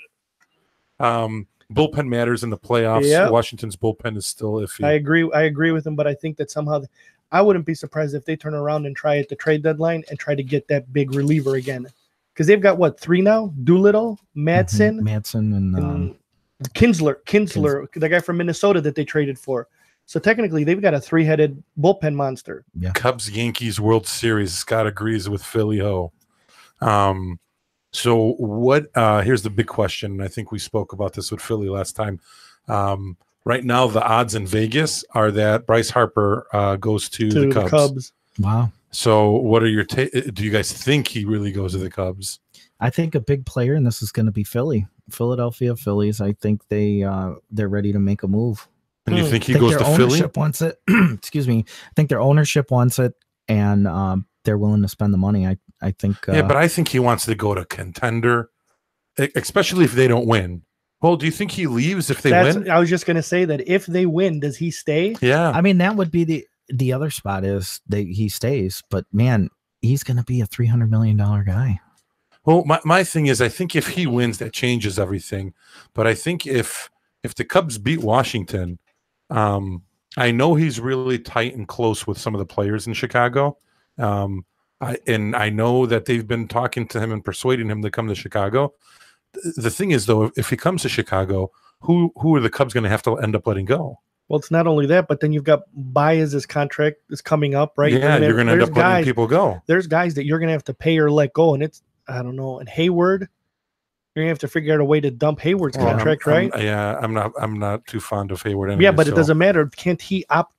Bullpen matters in the playoffs. Yep. Washington's bullpen is still iffy. I agree with him, but I think that somehow I wouldn't be surprised if they turn around and try at the trade deadline and try to get that big reliever again. Because they've got, 3 now? Doolittle, Madsen, and Kinsler, the guy from Minnesota that they traded for. So technically, they've got a 3-headed bullpen monster. Yeah. Cubs Yankees World Series. Scott agrees with Philly Ho. So what? Here's the big question. And I think we spoke about this with Philly last time. Right now, the odds in Vegas are that Bryce Harper goes to the Cubs. Wow. So what are your do you guys think he really goes to the Cubs? I think a big player, and this is going to be Philadelphia Phillies. I think they're ready to make a move. And you think he I think goes their to Philly? ownership wants it. Excuse me. I think their ownership wants it, and they're willing to spend the money. I think. Yeah, but I think he wants to go to contender, especially if they don't win. Well, do you think he leaves if they win? I was just gonna say that if they win, does he stay? Yeah. I mean, that would be the other spot is he stays, but man, he's going to be a $300 million guy. Well, my thing is, I think if he wins, that changes everything. But I think if the Cubs beat Washington, I know he's really tight and close with some of the players in Chicago. I know that they've been talking to him and persuading him to come to Chicago. The thing is, though, if he comes to Chicago, who are the Cubs going to have to end up letting go? Well, it's not only that, but then you've got Baez's contract is coming up, right? Yeah, you're going to end up letting people go. There's guys that you're going to have to pay or let go, and it's, I don't know. And Hayward, you're going to have to figure out a way to dump Hayward's contract, right? I'm not too fond of Hayward anyway. Yeah, but it doesn't matter. Can't he opt?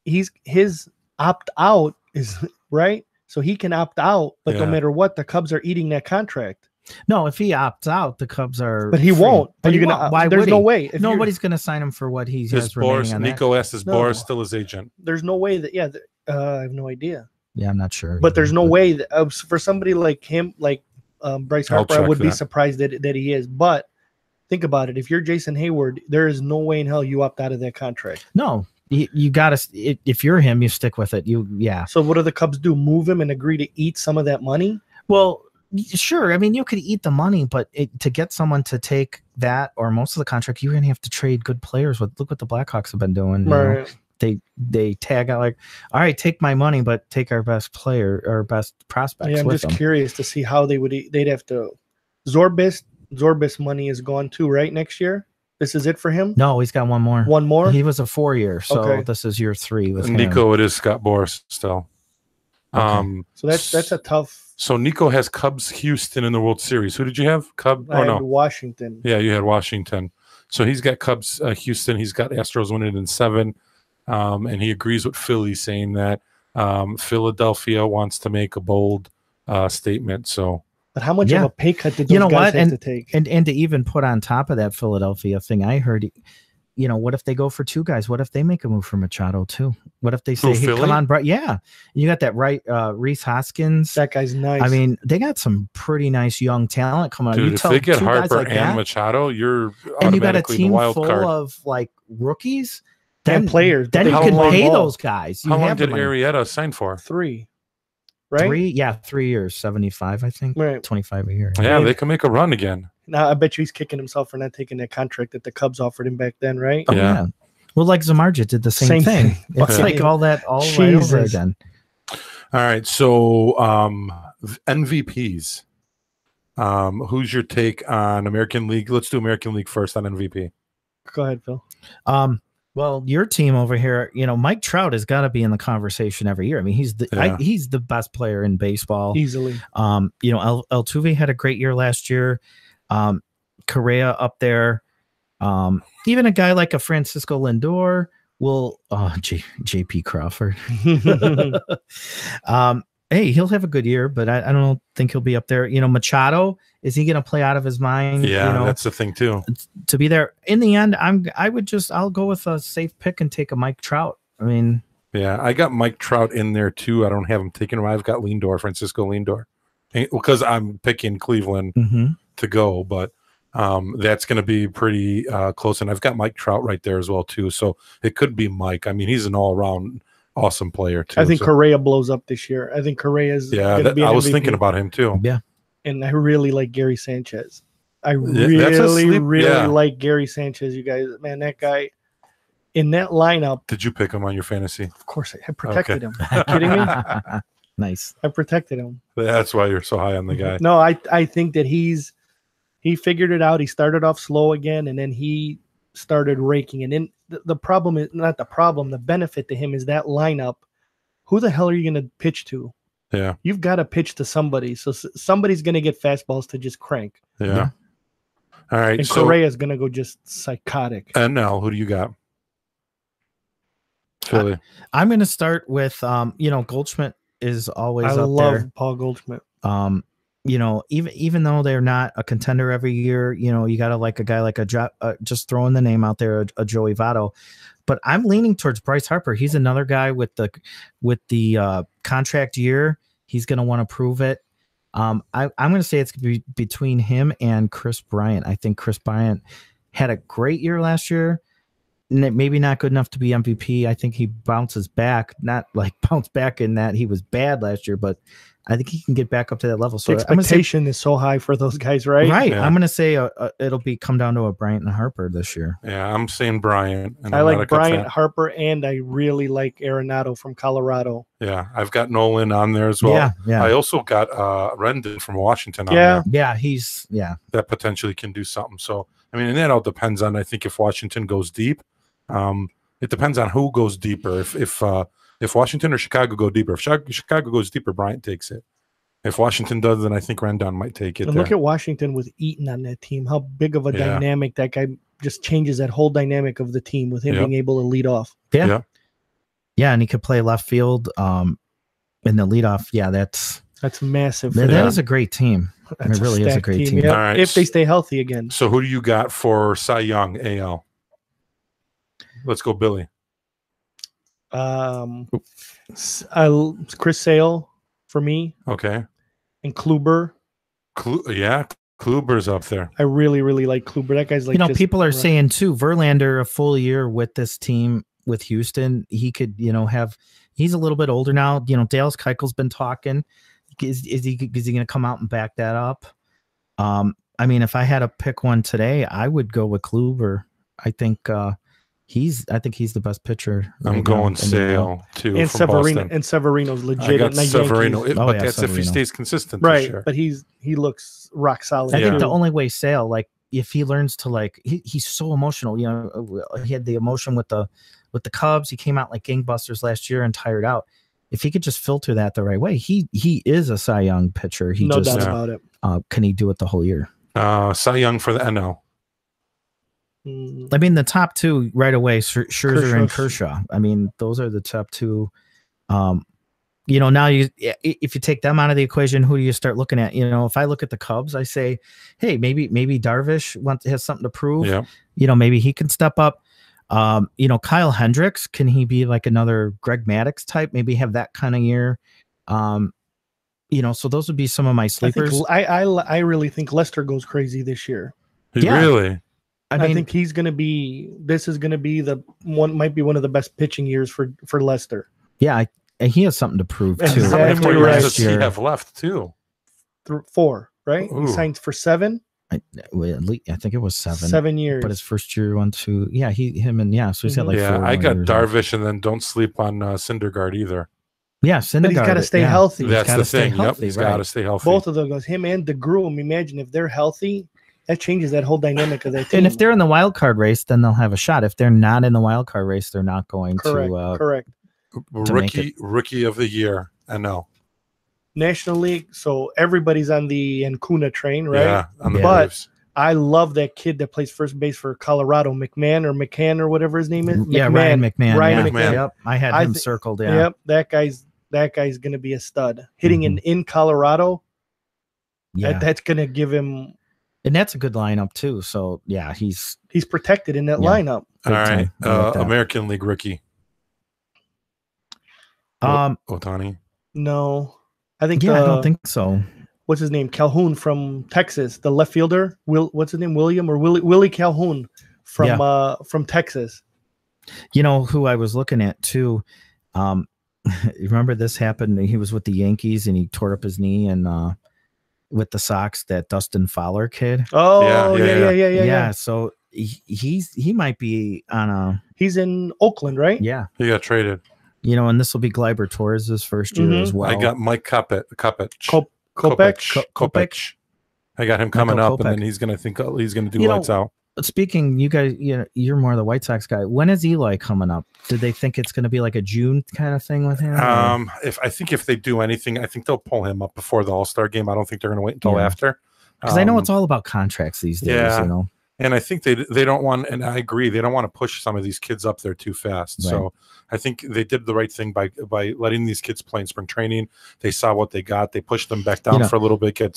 His opt out is right, so he can opt out. But no matter what, the Cubs are eating that contract. No, if he opts out, the Cubs are. But he free. won't. But you're gonna. Why? There's no way. If nobody's going to sign him for what he has remaining on Nico that. asked, is Boris still his agent? There's no way that. Yeah, I have no idea. Yeah, I'm not sure. But there's no way that for somebody like him, like Bryce Harper, I would be surprised that he is. But think about it. If you're Jason Hayward, there is no way in hell you opt out of that contract. No, you got to. If you're him, you stick with it. So what do the Cubs do? Move him and agree to eat some of that money? Well. Sure. I mean, you could eat the money, but to get someone to take that or most of the contract, you're going to have to trade good players. Look what the Blackhawks have been doing. Right. They tag out like, all right, take my money, but take our best player or best prospects. Yeah, I'm just curious to see how they'd have to. Zorbis money is gone too, right? Next year. This is it for him? No, he's got one more. One more? He was a 4-year, so this is year 3 with Nico. It is Scott Boras still. Okay. So that's a tough. So Nico has Cubs Houston in the World Series. Who did you have? Washington. Yeah, you had Washington. So he's got Cubs Houston. He's got Astros winning in 7. And he agrees with Philly saying that Philadelphia wants to make a bold statement. So, but how much of a pay cut did those guys have to take? And to even put on top of that Philadelphia thing, I heard, what if they go for 2 guys? What if they make a move for Machado too? What if they say, hey, come on, bro? Yeah. You got that right. Reese Hoskins. That guy's nice. I mean, they got some pretty nice young talent coming on. Dude, if they get Harper and Machado, you're and you got a automatically team the wild full card. of like rookies and players. Then you can pay those guys. How long did Arrieta sign for? 3. Right? 3? Yeah, 3 years, 75, I think. Right. 25 a year. Yeah, they can make a run again. Now I bet you he's kicking himself for not taking that contract that the Cubs offered him back then, right? Oh, yeah. Well, like Zamarja did the same thing. It's like all right over again. All right. So MVPs. Who's your take on American League? Let's do American League first on MVP. Go ahead, Phil. Well, your team over here, Mike Trout has got to be in the conversation every year. I mean, he's the best player in baseball. Easily. Altuve had a great year last year. Correa up there. Even a guy like a Francisco Lindor will JP Crawford. Hey, he'll have a good year, but I don't think he'll be up there. Machado, is he going to play out of his mind? Yeah, that's the thing too. To be there in the end, I'll go with a safe pick and take a Mike Trout. I mean, yeah, I got Mike Trout in there too. I don't have him taken. I've got Francisco Lindor, because I'm picking Cleveland to go, but. That's going to be pretty close, and I've got Mike Trout right there as well too. So it could be Mike. I mean, he's an all-around awesome player too. I think Correa blows up this year. I think Correa's. Yeah, I was thinking about him too. Yeah, and I really like Gary Sanchez. I really like Gary Sanchez. You guys, man, that guy in that lineup. Did you pick him on your fantasy? Of course, I protected him. Are you kidding me? Nice. I protected him. That's why you're so high on the guy. No, I think that he figured it out. He started off slow again, and then he started raking. And then the problem is not the problem. The benefit to him is that lineup. Who the hell are you going to pitch to? Yeah. You've got to pitch to somebody. So somebody's going to get fastballs to just crank. Yeah. All right. And Correa's going to go just psychotic. And now, who do you got? Philly. I'm going to start with, Goldschmidt is always up there. I love Paul Goldschmidt. you know, even though they're not a contender every year, you know, you got to like a guy like just throwing the name out there, a Joey Votto. But I'm leaning towards Bryce Harper. He's another guy with the contract year. He's going to want to prove it. I'm going to say it's going to be between him and Chris Bryant. I think Chris Bryant had a great year last year. Maybe not good enough to be MVP. I think he bounces back, not like bounce back in that he was bad last year, but I think he can get back up to that level. So the expectation is so high for those guys, right? Right. Yeah. I'm going to say it'll come down to a Bryant and Harper this year. Yeah, I'm saying Bryant. And I like Bryant, Harper, and I really like Arenado from Colorado. Yeah, I've got Nolan on there as well. Yeah. I also got Rendon from Washington on there. Yeah, that potentially can do something. So, I mean, and that all depends on, I think, if Washington goes deep. It depends on who goes deeper. If Washington or Chicago go deeper, if Chicago goes deeper, Bryant takes it. If Washington does, then I think Rendon might take it. And look at Washington with Eaton on that team. How big of a dynamic that guy just changes that whole dynamic of the team with him being able to lead off. Yeah, and he could play left field in the leadoff. Yeah, that's massive. That is a great team. It really is a great team. Yeah. All right. If they stay healthy again. So who do you got for Cy Young AL? Let's go, Billy. Chris Sale for me. Okay. And Kluber. Kluber's up there. I really, really like Kluber. That guy's like, you know, people are saying too, Verlander, a full year with this team with Houston, he could, you know, he's a little bit older now. You know, Dale Keuchel's been talking. Is he going to come out and back that up? I mean, if I had to pick one today, I would go with Kluber. I think he's the best pitcher. I'm going Sale too. And Severino's legit. I got Severino. That's Severino. if he stays consistent, right? This year. But he looks rock solid. I think the only way Sale, like, if he learns to, like, he's so emotional. You know, he had the emotion with the Cubs. He came out like gangbusters last year and tired out. If he could just filter that the right way, he is a Cy Young pitcher. No doubt about it. Can he do it the whole year? Cy Young for the NL. I mean, the top two right away, Scherzer and Kershaw. I mean, those are the top two. You know, now if you take them out of the equation, who do you start looking at? You know, if I look at the Cubs, I say, hey, maybe Darvish has something to prove. Yeah. You know, maybe he can step up. You know, Kyle Hendricks, can he be like another Greg Maddux type? Maybe have that kind of year. You know, so those would be some of my sleepers. I really think Lester goes crazy this year. Really? I think he's going to be. This is going to be might be one of the best pitching years for Lester. Yeah, he has something to prove too. Exactly. How many years does he have left too? 4, right? Ooh. He signed for 7. I think it was 7. 7 years. But his first year, 1, 2. Yeah, so he's got like 4. I got Darvish, and then don't sleep on Syndergaard either. Yeah, Syndergaard. But he's got to stay healthy. That's the thing. He's got to stay healthy. Both of those guys, him and DeGrom. Imagine if they're healthy. That changes that whole dynamic of that team. And if they're in the wild card race, then they'll have a shot. If they're not in the wild card race, they're not going to. Correct. Rookie of the year. NL. National League. So everybody's on the Ancuna train, right? Yeah, on the Braves. I love that kid that plays first base for Colorado, McCann or whatever his name is. Yeah, Ryan McMahon. Ryan McMahon. Yep, I had him circled. Yeah. Yep, that guy's going to be a stud. Hitting in Colorado. Yeah, that's going to give him. And that's a good lineup too. So yeah, he's protected in that lineup. All right, American League rookie. Ohtani. No, I think. I don't think so. What's his name? Calhoun from Texas, the left fielder. What's his name? William or Willie Calhoun from Texas. You know who I was looking at too. Remember this happened? He was with the Yankees and he tore up his knee and. With the Sox, that Dustin Fowler kid. Oh, yeah. So he might be on a. He's in Oakland, right? Yeah, he got traded. You know, and this will be Gleyber Torres' first year as well. I got Mike Kopech. I got him coming up, and then he's gonna do lights out. Speaking, you guys, you're more the White Sox guy. When is Eli coming up? Did they think it's going to be like a June kind of thing with him? If they do anything, I think they'll pull him up before the All-Star game. I don't think they're going to wait until after. Because I know it's all about contracts these days. Yeah. You know, And I think they don't want, and I agree, they don't want to push some of these kids up there too fast. Right. So I think they did the right thing by letting these kids play in spring training. They saw what they got. They pushed them back down for a little bit, get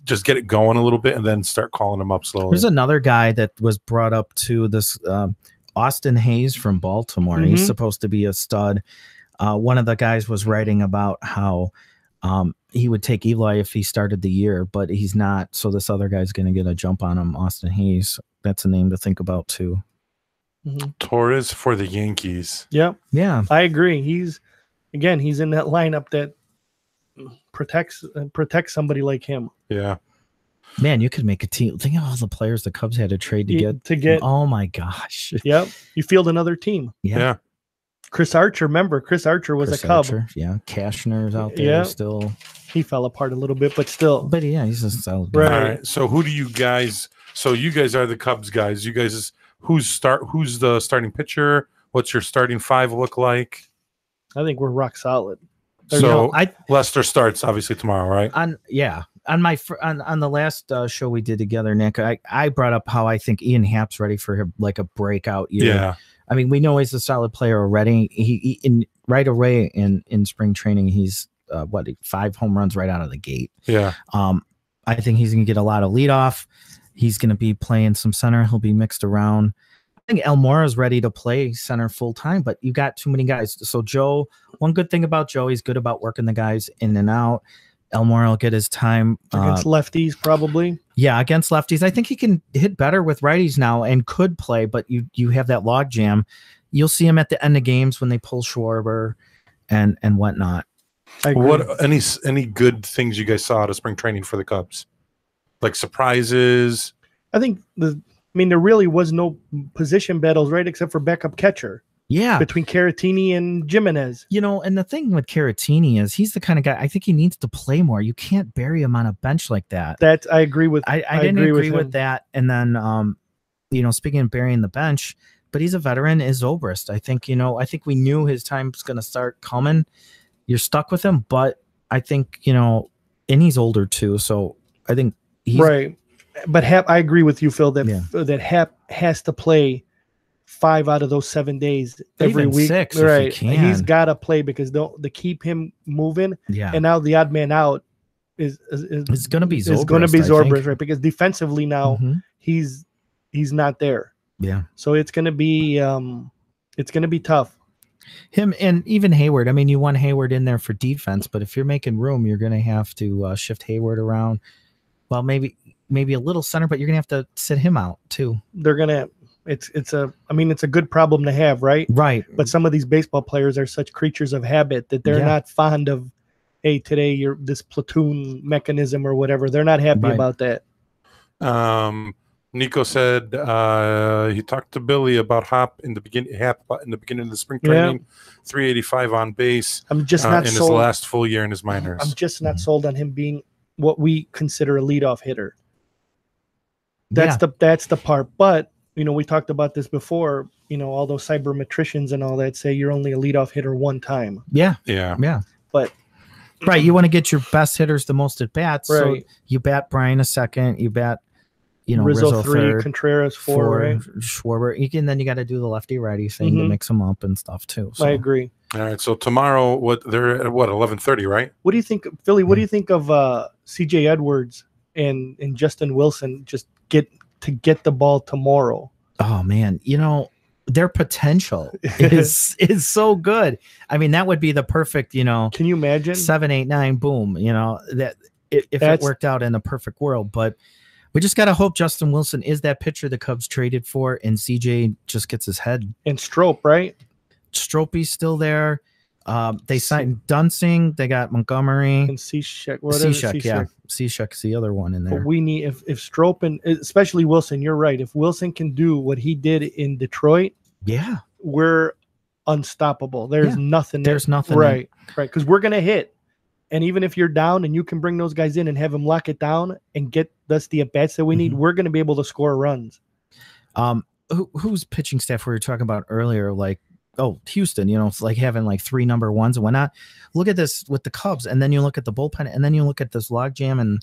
just get it going a little bit, and then start calling them up slowly. There's another guy that was brought up to this, Austin Hayes from Baltimore. He's supposed to be a stud. One of the guys was writing about how he would take Eli if he started the year, but he's not. So this other guy's going to get a jump on him, Austin Hayes. That's a name to think about too. Torres for the Yankees. Yeah. Yeah. I agree. He's in that lineup that protects somebody like him. Yeah. Man, you could make a team. Think of all the players the Cubs had to trade to get. Oh my gosh. Yep. You field another team. Yeah. Chris Archer, remember, Chris Archer was a Cub. Yeah. Cashner's out there still. He fell apart a little bit, but still. But yeah, he's a solid guy. Right. All right. So who do you guys? So you guys are the Cubs guys. You guys, who's the starting pitcher? What's your starting five look like? I think we're rock solid. So Lester starts obviously tomorrow, right? On the last show we did together, Nick, I brought up how I think Ian Happ's ready for like a breakout year. Yeah. I mean, we know he's a solid player already. He right away in spring training, he's 5 home runs right out of the gate. Yeah. I think he's going to get a lot of leadoff. He's going to be playing some center. He'll be mixed around. I think Elmora is ready to play center full time, but you got too many guys. So Joe, one good thing about Joe, he's good about working the guys in and out. Elmora will get his time against lefties, probably. Yeah, against lefties. I think he can hit better with righties now and could play, but you have that log jam. You'll see him at the end of games when they pull Schwarber and whatnot. What any good things you guys saw out of spring training for the Cubs? Like surprises? I think there really was no position battles, right, except for backup catcher. Yeah. Between Caratini and Jimenez. And the thing with Caratini is he's the kind of guy, I think he needs to play more. You can't bury him on a bench like that. I agree with I didn't agree with that. And then speaking of burying the bench, but he's a veteran, is Zobrist. I think we knew his time's gonna start coming. You're stuck with him, but I think, and he's older too. So I think he's right. But Hap, I agree with you, Phil, that Hap has to play 5 out of those 7 days every week. 6, right. If he can. He's got to play because to keep him moving. Yeah. And now the odd man out is going to be Zobrist. It's going to be Zobrist, right? Because defensively now he's not there. Yeah. So it's going to be tough. Him and even Hayward. I mean, you want Hayward in there for defense, but if you're making room, you're going to have to shift Hayward around. Well, maybe a little center, but you're going to have to sit him out too. They're going to. It's a good problem to have, right? Right. But some of these baseball players are such creatures of habit that they're not fond of, hey, today you're this platoon mechanism or whatever. They're not happy about that. Nico said he talked to Billy about Hap in the beginning of the spring training. 385 on base. I'm just not in sold. His last full year in his minors. I'm just not sold on him being what we consider a leadoff hitter. That's the part. But we talked about this before. All those cybermetricians and all that say you're only a leadoff hitter one time. Yeah. But right, you want to get your best hitters the most at bats. Right. So you bat Brian a second. You bat. Rizzo 3, third, Contreras 4, right? Schwarber. Then you got to do the lefty righty thing to mix them up and stuff too. So. I agree. All right. So tomorrow, they're at 11:30, right? What do you think, Philly? What do you think of C.J. Edwards and Justin Wilson? Just get the ball tomorrow. Oh man, their potential is so good. I mean, that would be the perfect. Can you imagine 7, 8, 9, boom? That if it worked out in a perfect world, but. We just got to hope Justin Wilson is that pitcher the Cubs traded for, and CJ just gets his head. And Strope, right? Strope's still there. They signed Dunsing. They got Montgomery. And Cishek. Yeah. Cishek's the other one in there. But we need, if Strope and especially Wilson, you're right. If Wilson can do what he did in Detroit, we're unstoppable. There's nothing. There's nothing. Right. Because we're going to hit. And even if you're down and you can bring those guys in and have them lock it down and get us the at-bats that we need, we're going to be able to score runs. Who's pitching staff we were talking about earlier? Like, Houston, it's like having like 3 number ones and whatnot. Look at this with the Cubs, and then you look at the bullpen, and then you look at this logjam and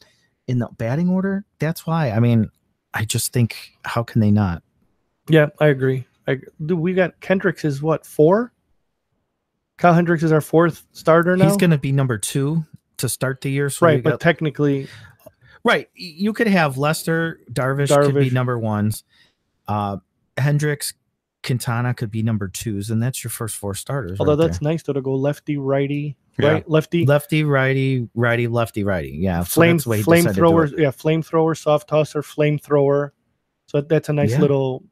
in the batting order. That's why. I mean, I just think, how can they not? Yeah, I agree. Dude, we got Kendricks is what, 4? Kyle Hendricks is our 4th starter now. He's going to be number 2 to start the year. So right, but technically, right, you could have Lester, Darvish could be number 1s. Hendricks, Quintana could be number 2s, and that's your first 4 starters. Although that's nice though, to go lefty, righty, right, lefty, righty, lefty, righty. Yeah, flamethrower, flamethrower, soft tosser, flamethrower. So that's a nice little.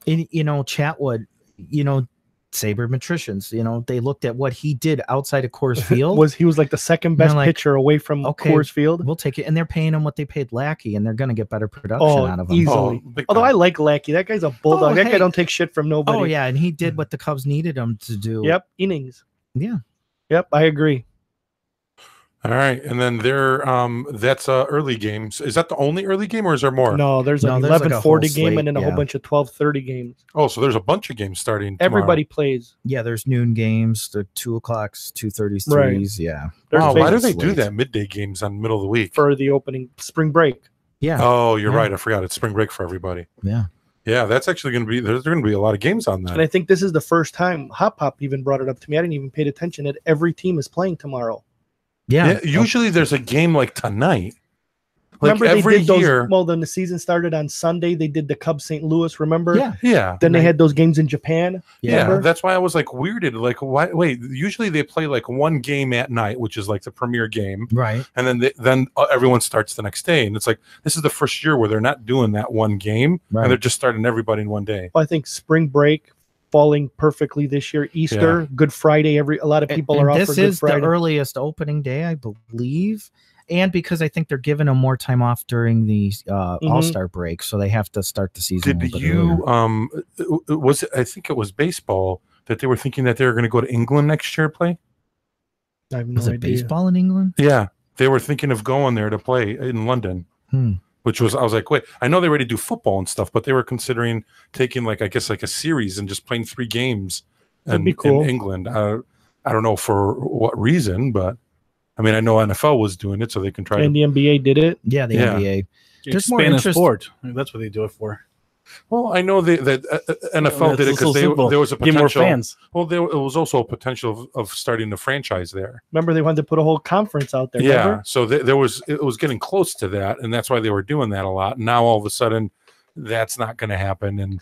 And, Chatwood, sabermetricians, they looked at what he did outside of Coors Field. He was like the second best pitcher away from Coors Field. We'll take it. And they're paying him what they paid Lackey, and they're going to get better production out of him. Easily. Although I like Lackey. That guy's a bulldog. That guy don't take shit from nobody. Oh, yeah. And he did what the Cubs needed him to do. Yep. Innings. Yeah. Yep. I agree. All right, and then that's early games. Is that the only early game, or is there more? No, there's an 11:40 game and then a whole bunch of 12:30 games. Oh, so there's a bunch of games starting tomorrow. Everybody plays. Yeah, there's noon games, the 2 o'clocks, 2:30s, 3s. Yeah. Wow, why do they do that midday games on middle of the week for the opening spring break? Yeah. Oh, you're right. I forgot it's spring break for everybody. Yeah. Yeah, that's actually going to be. There's going to be a lot of games on that. And I think this is the first time Hop even brought it up to me. I didn't even pay attention that every team is playing tomorrow. Yeah. Usually there's a game like tonight. Remember every year. Well, then the season started on Sunday. They did the Cubs St. Louis. Remember? Yeah. Then they had those games in Japan. Yeah, that's why I was like weirded. Like, why? Wait, usually they play like one game at night, which is like the premier game, right? And then everyone starts the next day, and it's like this is the first year where they're not doing that one game, and they're just starting everybody in one day. Well, I think spring break falling perfectly this year. Easter, Good Friday. A lot of people are off for Good Friday. This is the earliest opening day, I believe. And because I think they're giving them more time off during the All-Star break, so they have to start the season. Did you I think it was baseball that they were thinking that they were going to go to England next year to play? I have no idea. Was it baseball in England? Yeah, they were thinking of going there to play in London. Which was, I was like, wait, I know they already do football and stuff, but they were considering taking like a series and just playing 3 games in England. I don't know for what reason, but I mean, I know NFL was doing it, so they can try. And the NBA did it. Yeah, the NBA. There's more interest. Sport. That's what they do it for. Well, I know that NFL did it because there was a potential. Get more fans. Well, it was also a potential of starting a franchise there. Remember, they wanted to put a whole conference out there. Yeah, remember? So it was getting close to that, and that's why they were doing that a lot. Now all of a sudden, that's not going to happen, and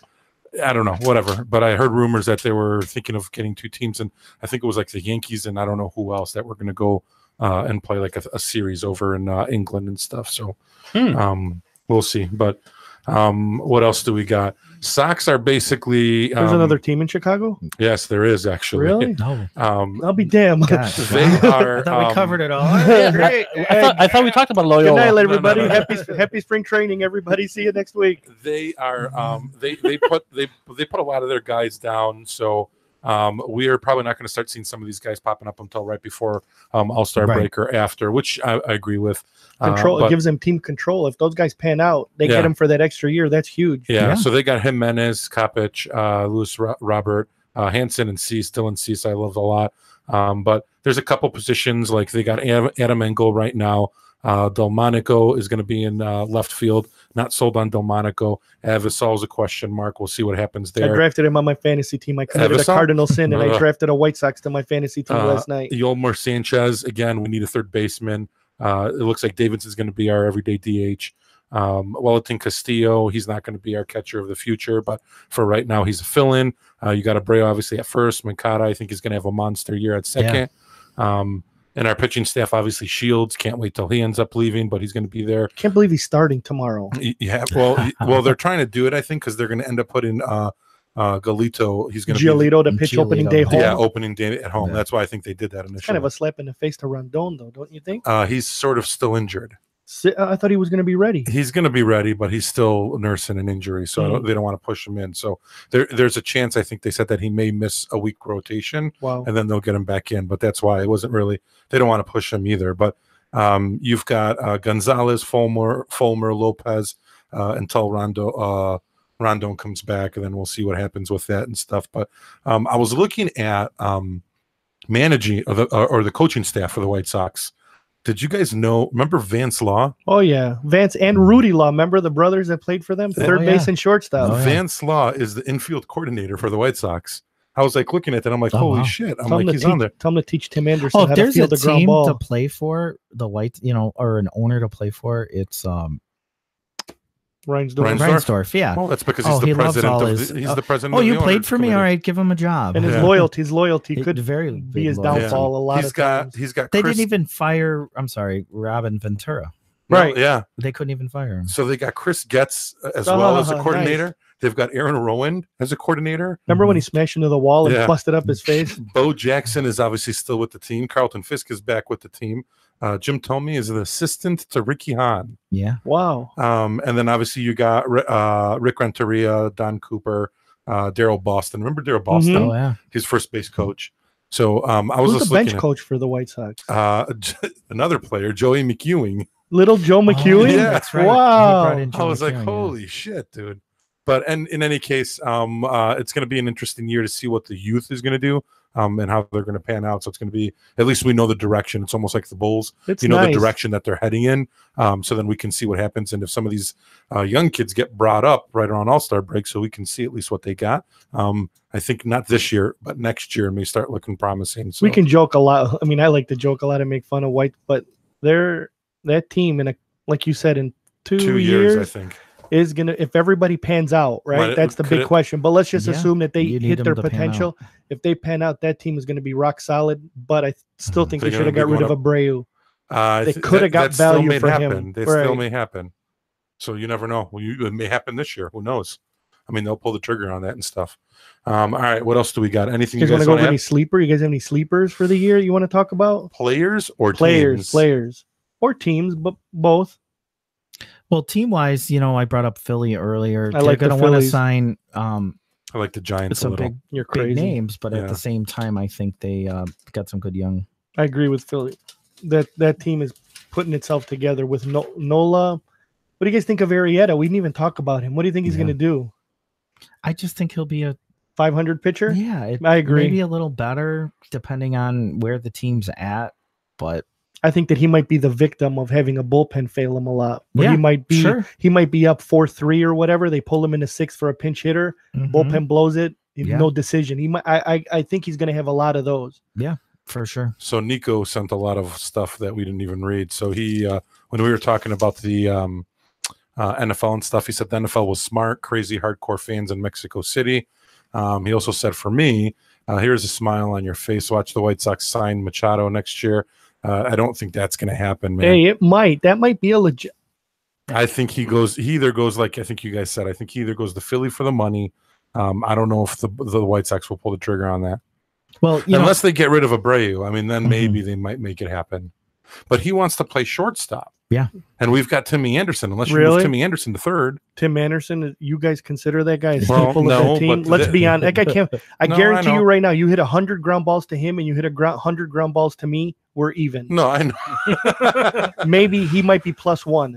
I don't know, whatever. But I heard rumors that they were thinking of getting 2 teams, and I think it was like the Yankees and I don't know who else that were going to go and play like a series over in England and stuff. So we'll see, but. What else do we got? Sox are basically there's another team in Chicago. Yes, there is actually. Really? No. I'll be damned. They are. I thought we covered it all. I thought we talked about Loyola. Good night, everybody. No. Happy spring training, everybody. See you next week. They are. They put a lot of their guys down. So we are probably not going to start seeing some of these guys popping up until right before All-Star break or after, which I agree with. It gives them team control. If those guys pan out, they get them for that extra year. That's huge. Yeah. So they got Jimenez, Kopech, Luis Robert, Hansen, and Cease. Dylan Cease, I love a lot. But there's a couple positions like they got Adam Engel right now. Delmonico is going to be in left field. Not sold on Delmonico. Avisal is a question mark. We'll see what happens there. I drafted him on my fantasy team. I committed a cardinal sin, and I drafted a White Sox to my fantasy team last night. Yolmer Sanchez, again, we need a third baseman. It looks like Davidson's going to be our everyday DH. Wellington Castillo, he's not going to be our catcher of the future, but for right now, he's a fill-in. You got Abreu, obviously, at first. Mancada, I think, is going to have a monster year at second. And our pitching staff, obviously, Shields. Can't wait till he ends up leaving, but he's going to be there. Can't believe he's starting tomorrow. Yeah, well, they're trying to do it, I think, because they're going to end up putting Galito. He's going to Giolito to pitch opening day home. Yeah, opening day at home. Yeah. That's why I think they did that initially. It's kind of a slap in the face to Rondon, though, don't you think? He's sort of still injured. I thought he was going to be ready. He's going to be ready, but he's still nursing an injury, so they don't want to push him in. So there's a chance, I think they said, that he may miss a week rotation, and then they'll get him back in. But that's why it wasn't really – they don't want to push him either. But you've got Gonzalez, Fulmer, Lopez until Rondon comes back, and then we'll see what happens with that and stuff. But I was looking at managing or the coaching staff for the White Sox. Did you guys know? Remember Vance Law? Oh yeah, Vance and Rudy Law. Remember the brothers that played for them, third base and shortstop. Oh, yeah. Vance Law is the infield coordinator for the White Sox. I was like looking at that. I'm like, holy shit! I'm like, he's on there. Tell him to teach Tim Anderson Oh, how if to there's a field the ground team ball. to play for, the White, or an owner to play for, it's Reinsdorf. Yeah. Oh, that's because he's the president of he's the president. Oh, of the you played for me. committee. All right, give him a job. And his loyalty could very be his loyalty. downfall. A lot of times. He's got. They Chris, didn't even fire. I'm sorry, Robin Ventura. Right. Yeah. They couldn't even fire him. So they got Chris Getz as well as a coordinator. Nice. They've got Aaron Rowan as a coordinator. Remember when he smashed into the wall and busted up his face? Bo Jackson is obviously still with the team. Carlton Fisk is back with the team. Jim Thome is an assistant to Ricky Hahn. Yeah. Wow. And then obviously you got Rick Renteria, Don Cooper, Daryl Boston. Remember Daryl Boston? Oh, yeah. His first base coach. So I was Who's just the bench looking coach for the White Sox? Another player, Joey McEwing. Little Joe McEwing? Yeah, that's right. Wow. I was like, holy shit, dude. But in any case, it's going to be an interesting year to see what the youth is going to do and how they're going to pan out. So it's going to be, at least we know the direction. It's almost like the Bulls. It's the direction that they're heading in. So then we can see what happens. And if some of these young kids get brought up right around All-Star break, so we can see at least what they got. I think not this year, but next year may start looking promising. So we can joke a lot. I mean, I like to joke a lot and make fun of White, but that team, like you said, in two years, I think, is gonna, if everybody pans out, right? That's the big question. But let's just assume that they hit their potential. If they pan out, that team is going to be rock solid. But I still think they should have got rid of Abreu. They could have got value for him. That still may happen. So you never know. It may happen this year. Who knows? I mean, they'll pull the trigger on that and stuff. All right, what else do we got? Anything you guys want to go any sleeper? You guys have any sleepers for the year you want to talk about? Players or teams? Players or teams, but both. Well, team-wise, I brought up Philly earlier. I like going to want to sign. I like the Giants some a little. Big names, but at the same time, I think they got some good young. I agree with Philly. That team is putting itself together with Nola. What do you guys think of Arrieta? We didn't even talk about him. What do you think he's going to do? I just think he'll be a 500 pitcher. Yeah, I agree. Maybe a little better depending on where the team's at, but I think that he might be the victim of having a bullpen fail him a lot. Yeah, he might be up 4-3 or whatever. They pull him into 6th for a pinch hitter. Bullpen blows it. No decision. I think he's going to have a lot of those. Yeah, for sure. So Nico sent a lot of stuff that we didn't even read. So he, when we were talking about the NFL and stuff, he said the NFL was smart, crazy, hardcore fans in Mexico City. He also said, for me, here's a smile on your face. Watch the White Sox sign Machado next year. I don't think that's going to happen, man. Hey, it might. That might be a legit. I think he either goes like I think you guys said. I think he either goes to Philly for the money. I don't know if the White Sox will pull the trigger on that. Well, unless they get rid of Abreu, I mean, then maybe they might make it happen. But he wants to play shortstop. Yeah, and we've got Timmy Anderson. Unless you move Timmy Anderson to third, Tim Anderson, you guys consider that guy a staple of that team? Let's be honest. That guy can't. I guarantee you right now, you hit 100 ground balls to him, and you hit 100 ground balls to me. We're even. No, I know. Maybe he might be +1.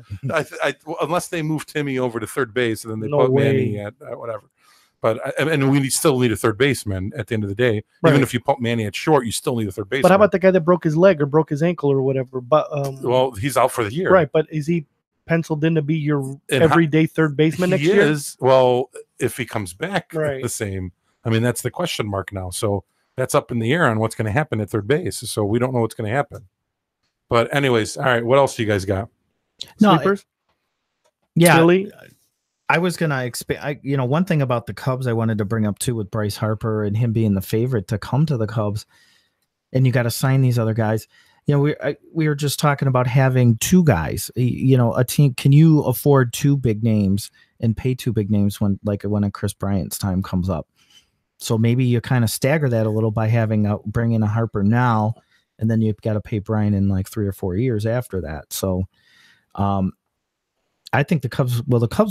Unless they move Timmy over to third base, and then they put Manny at whatever. But and we still need a third baseman at the end of the day. Right. Even if you put Manny at short, you still need a third baseman. But how about the guy that broke his leg or broke his ankle or whatever? But well, he's out for the year, right? But is he penciled in to be your everyday third baseman next year? He is. Well, if he comes back the same, I mean, that's the question mark now. So that's up in the air on what's going to happen at third base. So we don't know what's going to happen. But anyways, all right. What else do you guys got? Sleepers? Yeah. Philly? I was going to expand. One thing about the Cubs I wanted to bring up too with Bryce Harper and him being the favorite to come to the Cubs, and you got to sign these other guys. We were just talking about having 2 guys. A team. Can you afford 2 big names and pay 2 big names when a Chris Bryant's time comes up? So maybe you kind of stagger that a little by bringing a Harper now, and then you've got to pay Bryant in like 3 or 4 years after that. So, I think the Cubs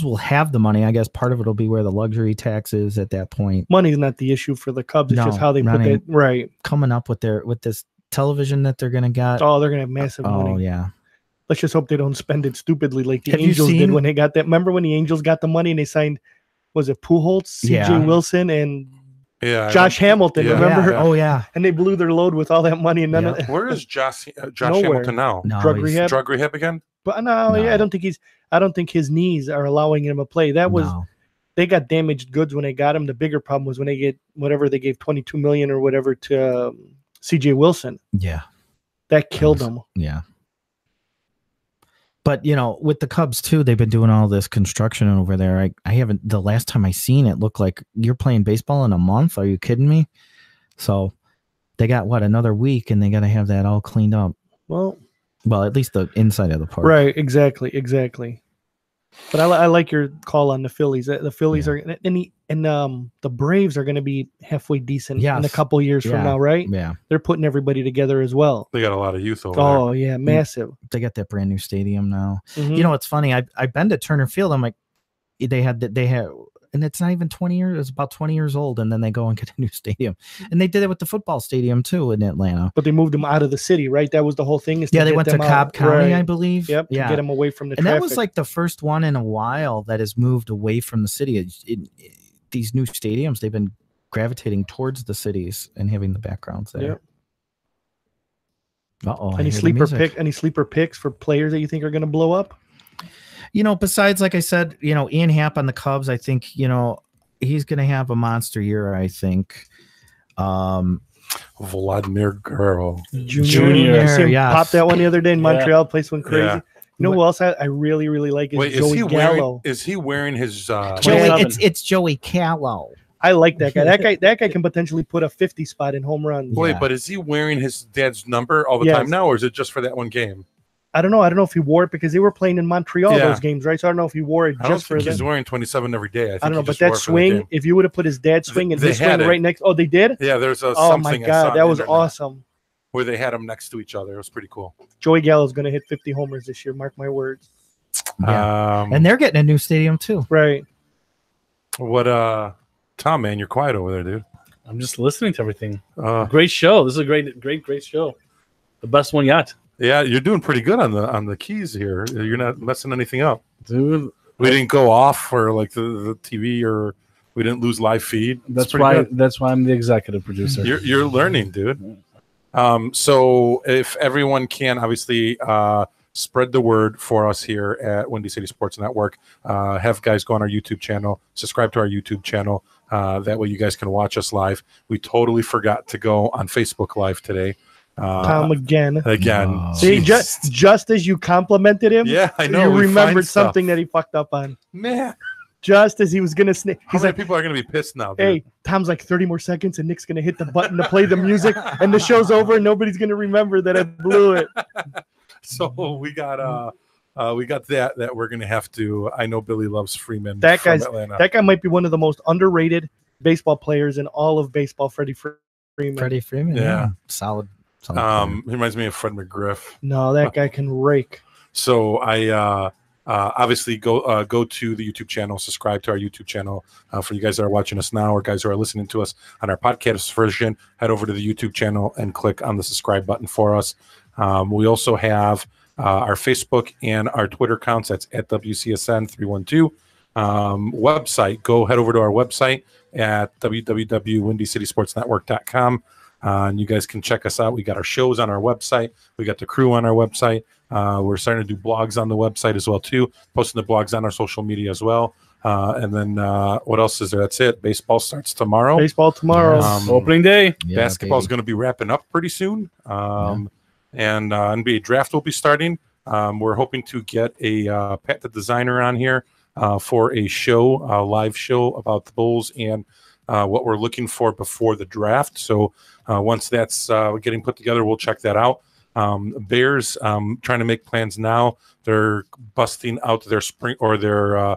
will have the money. I guess part of it will be where the luxury tax is at that point. Money's not the issue for the Cubs. It's just how they put it right. Coming up with this television that they're going to get. Oh, they're going to have massive money. Oh, yeah. Let's just hope they don't spend it stupidly like the Angels did when they got that. Remember when the Angels got the money and they signed, was it Pujols, CJ Wilson, and Yeah, Josh Hamilton, yeah. remember? Yeah. Oh yeah. And they blew their load with all that money and none of Yeah. Where is Josh Nowhere. Hamilton now? No, drug he's- rehab. Drug rehab again? But no, yeah, No. I don't think his knees are allowing him to play. That was No. they got damaged goods when they got him. The bigger problem was when they get whatever they gave 22 million or whatever to CJ Wilson. Yeah. That killed him. Yeah. But with the Cubs too, they've been doing all this construction over there. I haven't. The last time I seen it looked like you're playing baseball in a month. Are you kidding me? So they got another week, and they got to have that all cleaned up. Well, at least the inside of the park. right, exactly. But I like your call on the Phillies. The Phillies are and the Braves are going to be halfway decent in a couple years from now, right? Yeah. They're putting everybody together as well. They got a lot of youth over there. Oh yeah, massive. They got that brand new stadium now. Mhm. It's funny. I've been to Turner Field. I'm like, they have, and it's not even 20 years. It's about 20 years old, and then they go and get a new stadium. And they did it with the football stadium too in Atlanta. But they moved them out of the city, right? That was the whole thing. They went to Cobb County, I believe. Yep. Yeah. To get them away from the And traffic. that was like the first one in a while that has moved away from the city. These new stadiums, they've been gravitating towards the cities and having the backgrounds there. Yep. Uh-oh. Any sleeper picks for players that you think are going to blow up? Besides, like I said, Ian Happ on the Cubs, I think, he's going to have a monster year, I think. Vladimir Guerrero. Junior. I seen yes. pop that one the other day in Montreal. Place went crazy. Yeah. You know who else I really, really like is Joey Gallo. Is he wearing his Joey, 27. it's Joey Callow. I like that guy. That guy can potentially put a 50 spot in home runs. Wait, Yeah. but is he wearing his dad's number all the Yes. time now, or is it just for that one game? I don't know. I don't know if he wore it because they were playing in Montreal Yeah. those games, right? So I don't know if he wore it I don't just for think he's them. wearing 27 every day. I don't know, but that swing, if you would have put his dad's swing and They his swing had it. right next, they did? Yeah, there's a Oh my something I saw God, on that the was internet awesome. where they had them next to each other. It was pretty cool. Joey Gallo's going to hit 50 homers this year. Mark my words. Yeah. And they're getting a new stadium too. Right. Tom, man, you're quiet over there, dude. I'm just listening to everything. Great show. This is a great show. The best one yet. Yeah, you're doing pretty good on the keys here. You're not messing anything up, Dude. We didn't go off for like the TV, or we didn't lose live feed. That's why I'm the executive producer. You're learning, dude. So if everyone can obviously spread the word for us here at Windy City Sports Network, have guys go on our YouTube channel, subscribe to our YouTube channel. That way you guys can watch us live. We totally forgot to go on Facebook Live today. Tom again. Oh. See, just as you complimented him, Yeah, I know. you we remembered find stuff. something that he fucked up on. Man, Just as he was going to sneak. how He's many like, people are going to be pissed now, dude? hey, Tom's like 30 more seconds and Nick's going to hit the button to play the music and the show's over and nobody's going to remember that I blew it. So we got that we're going to have to. I know Billy loves Freeman. That from guy's Atlanta. that guy might be one of the most underrated baseball players in all of baseball, Freddie Freeman. Freddie Freeman. Yeah. Solid. He reminds me of Fred McGriff. No, that guy can rake. So I obviously go to the YouTube channel, subscribe to our YouTube channel. For you guys that are watching us now, or guys who are listening to us on our podcast version, head over to the YouTube channel and click on the subscribe button for us. We also have our Facebook and our Twitter accounts. That's at WCSN312. Website, go head over to our website at www.windycitysportsnetwork.com. And you guys can check us out. We got our shows on our website. We got the crew on our website. We're starting to do blogs on the website as well too. Posting the blogs on our social media as well. And then what else is there? That's it. Baseball starts tomorrow. Baseball tomorrow. Opening day. Basketball is going to be wrapping up pretty soon. And NBA draft will be starting. We're hoping to get a Pat the Designer on here for a show, a live show about the Bulls and what we're looking for before the draft. So once that's getting put together, we'll check that out. Bears trying to make plans now. They're busting out their spring or their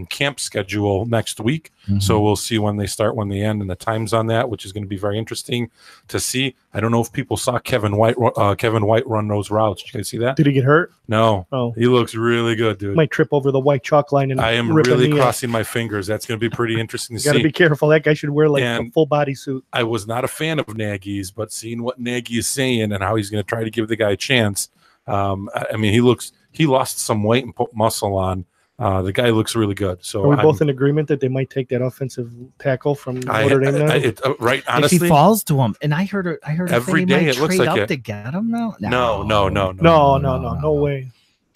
camp schedule next week. Mm-hmm. So we'll see when they start, when they end, and the times on that, which is going to be very interesting to see. I don't know if people saw Kevin White run those routes. Did you guys see that? Did he get hurt? No. Oh. He looks really good, dude. Might trip over the white chalk line and I am rip a really knee out. crossing my fingers. That's going to be pretty interesting to You got to see. be careful. That guy should wear like a And full body suit. I was not a fan of Nagy's, but seeing what Nagy is saying and how he's going to try to give the guy a chance. I mean, he lost some weight and put muscle on. The guy looks really good. So are we both in agreement that they might take that offensive tackle from Notre Dame now? Right, honestly, if he falls to him, and I heard every day it looks like to get him now. No way.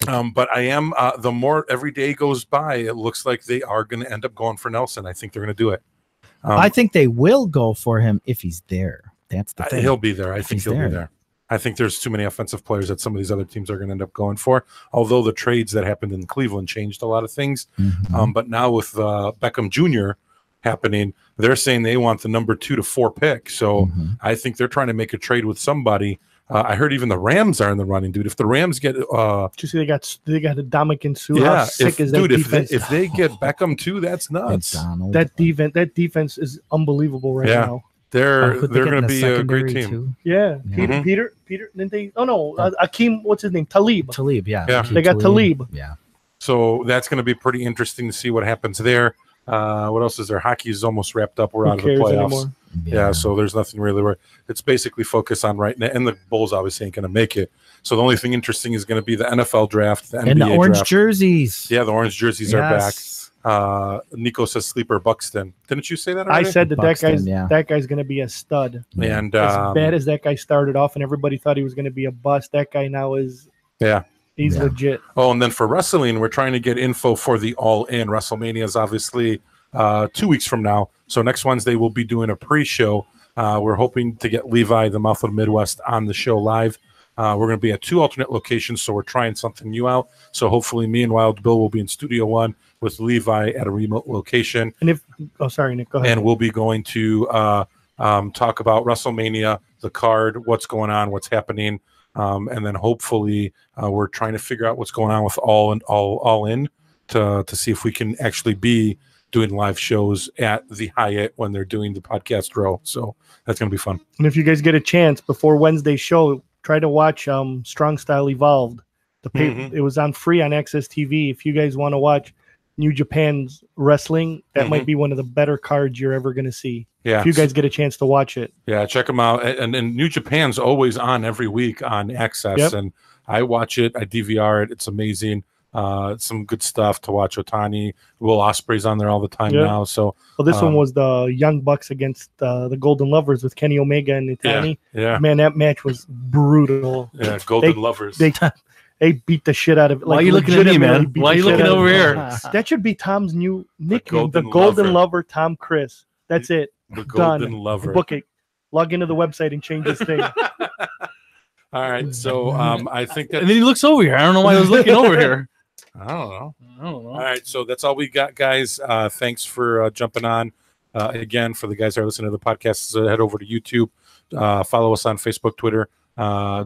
But I am the more every day goes by, it looks like they are going to end up going for Nelson. I think they're going to do it. I think they will go for him if he's there. That's the thing. He'll be there. I think he'll be there. I think there's too many offensive players that some of these other teams are going to end up going for. Although the trades that happened in Cleveland changed a lot of things. But now with Beckham Jr. happening, they're saying they want the number 2 to 4 pick. So I think they're trying to make a trade with somebody. I heard even the Rams are in the running, dude. If the Rams get, did you see they got Dominican Sue? Yeah, how sick is that defense? If they get Beckham too, that's nuts. That defense is unbelievable right now. They're going to be a great team. Too. Yeah, Peter. Didn't they? Oh no, Akeem. What's his name? Talib. Yeah. They got Talib. Yeah. So that's going to be pretty interesting to see what happens there. What else is there? Hockey is almost wrapped up. We're out of the playoffs. Anymore? Yeah, so there's nothing really where it's basically focused on right now. And the Bulls obviously ain't going to make it. So the only thing interesting is going to be the NFL draft, the NBA and the orange draft. jerseys. Yeah, the orange jerseys are back. Nico says sleeper Buxton. Didn't you say that already? I said that guy's going to be a stud. And as bad as that guy started off, and everybody thought he was going to be a bust, that guy now is. He's legit. Oh, and then for wrestling, we're trying to get info for the All In. WrestleMania is obviously 2 weeks from now. So next Wednesday, we'll be doing a pre-show. We're hoping to get Levi, the Mouth of the Midwest, on the show live. We're going to be at 2 alternate locations, so we're trying something new out. So hopefully me and Wild Bill will be in Studio 1 with Levi at a remote location. And sorry, Nick, go ahead. And we'll be going to talk about WrestleMania, the card, what's going on, what's happening. And then hopefully we're trying to figure out what's going on with all in to see if we can actually be doing live shows at the Hyatt when they're doing the podcast row. So that's going to be fun. And if you guys get a chance before Wednesday's show, try to watch Strong Style Evolved. It was on free on Access TV. If you guys want to watch New Japan's wrestling, that might be one of the better cards you're ever going to see. Yeah. If you guys get a chance to watch it. Yeah, check them out. And New Japan's always on every week on Access. And I watch it. I DVR it. It's amazing. Some good stuff to watch. Otani, Will Ospreay's on there all the time now. So, well, this one was the Young Bucks against the Golden Lovers with Kenny Omega and Otani. Yeah, man, that match was brutal. Yeah, Golden Lovers. They beat the shit out of it. Why are you looking at me, man? Why are you looking over here? That should be Tom's new nickname, the Golden Lover Tom Chris. That's it. The Golden Lover. Book it. Log into the website and change this thing. All right, so I think that. And then he looks over here. I don't know why he was looking over here. I don't know. All right, so that's all we got, guys. Thanks for jumping on. Again, for the guys that are listening to the podcast, head over to YouTube, follow us on Facebook, Twitter,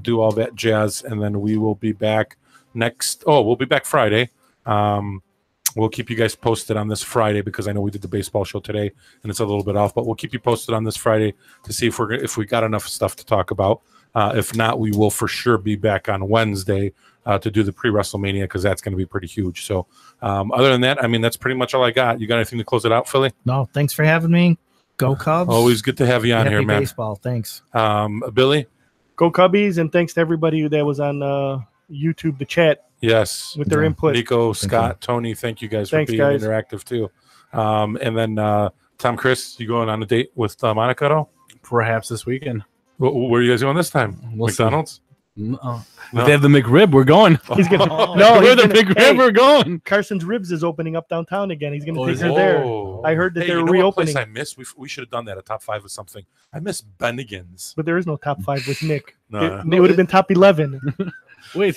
do all that jazz, and then we will be back we'll be back Friday. We'll keep you guys posted on this Friday because I know we did the baseball show today and it's a little bit off, but we'll keep you posted on this Friday to see if we got enough stuff to talk about. If not, we will for sure be back on Wednesday to do the pre-WrestleMania because that's going to be pretty huge. So other than that, I mean, that's pretty much all I got. You got anything to close it out, Philly? No, thanks for having me. Go Cubs. Always good to have you on Happy here, man. Baseball, thanks. Billy? Go Cubbies, and thanks to everybody that was on YouTube, the chat. Yes. With their input. Nico, Scott, Tony, thank you guys for being interactive too. And then Tom, Chris, you going on a date with Monica at all? Perhaps this weekend. Where are you guys going this time? McDonald's? No. If they have the McRib, we're going. He's gonna the McRib, we're going. Carson's Ribs is opening up downtown again. He's gonna take her there. I heard that they're reopening. I missed. We should have done that, a top 5 or something. I miss Bennigan's. But there is no top 5 with Nick. No. It would have been top 11. Wait,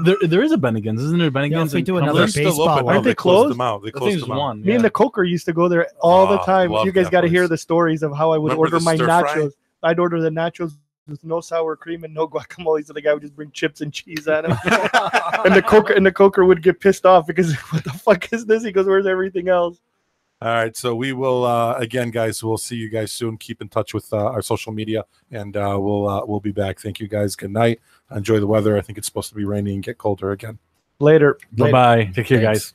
there is a Bennigan's, isn't there? Bennigan's. Yeah, we do another baseball. Aren't they closed? They closed them out. Me and the Coker used to go there all the time. You guys got to hear the stories of how I would order my nachos. I'd order the nachos with no sour cream and no guacamole, so the guy would just bring chips and cheese on him. and the Coker would get pissed off because what the fuck is this? He goes, where's everything else? All right, so we will again, guys. We'll see you guys soon. Keep in touch with our social media, and we'll be back. Thank you, guys. Good night. Enjoy the weather. I think it's supposed to be rainy and get colder again. Later. Bye-bye. Take care, guys.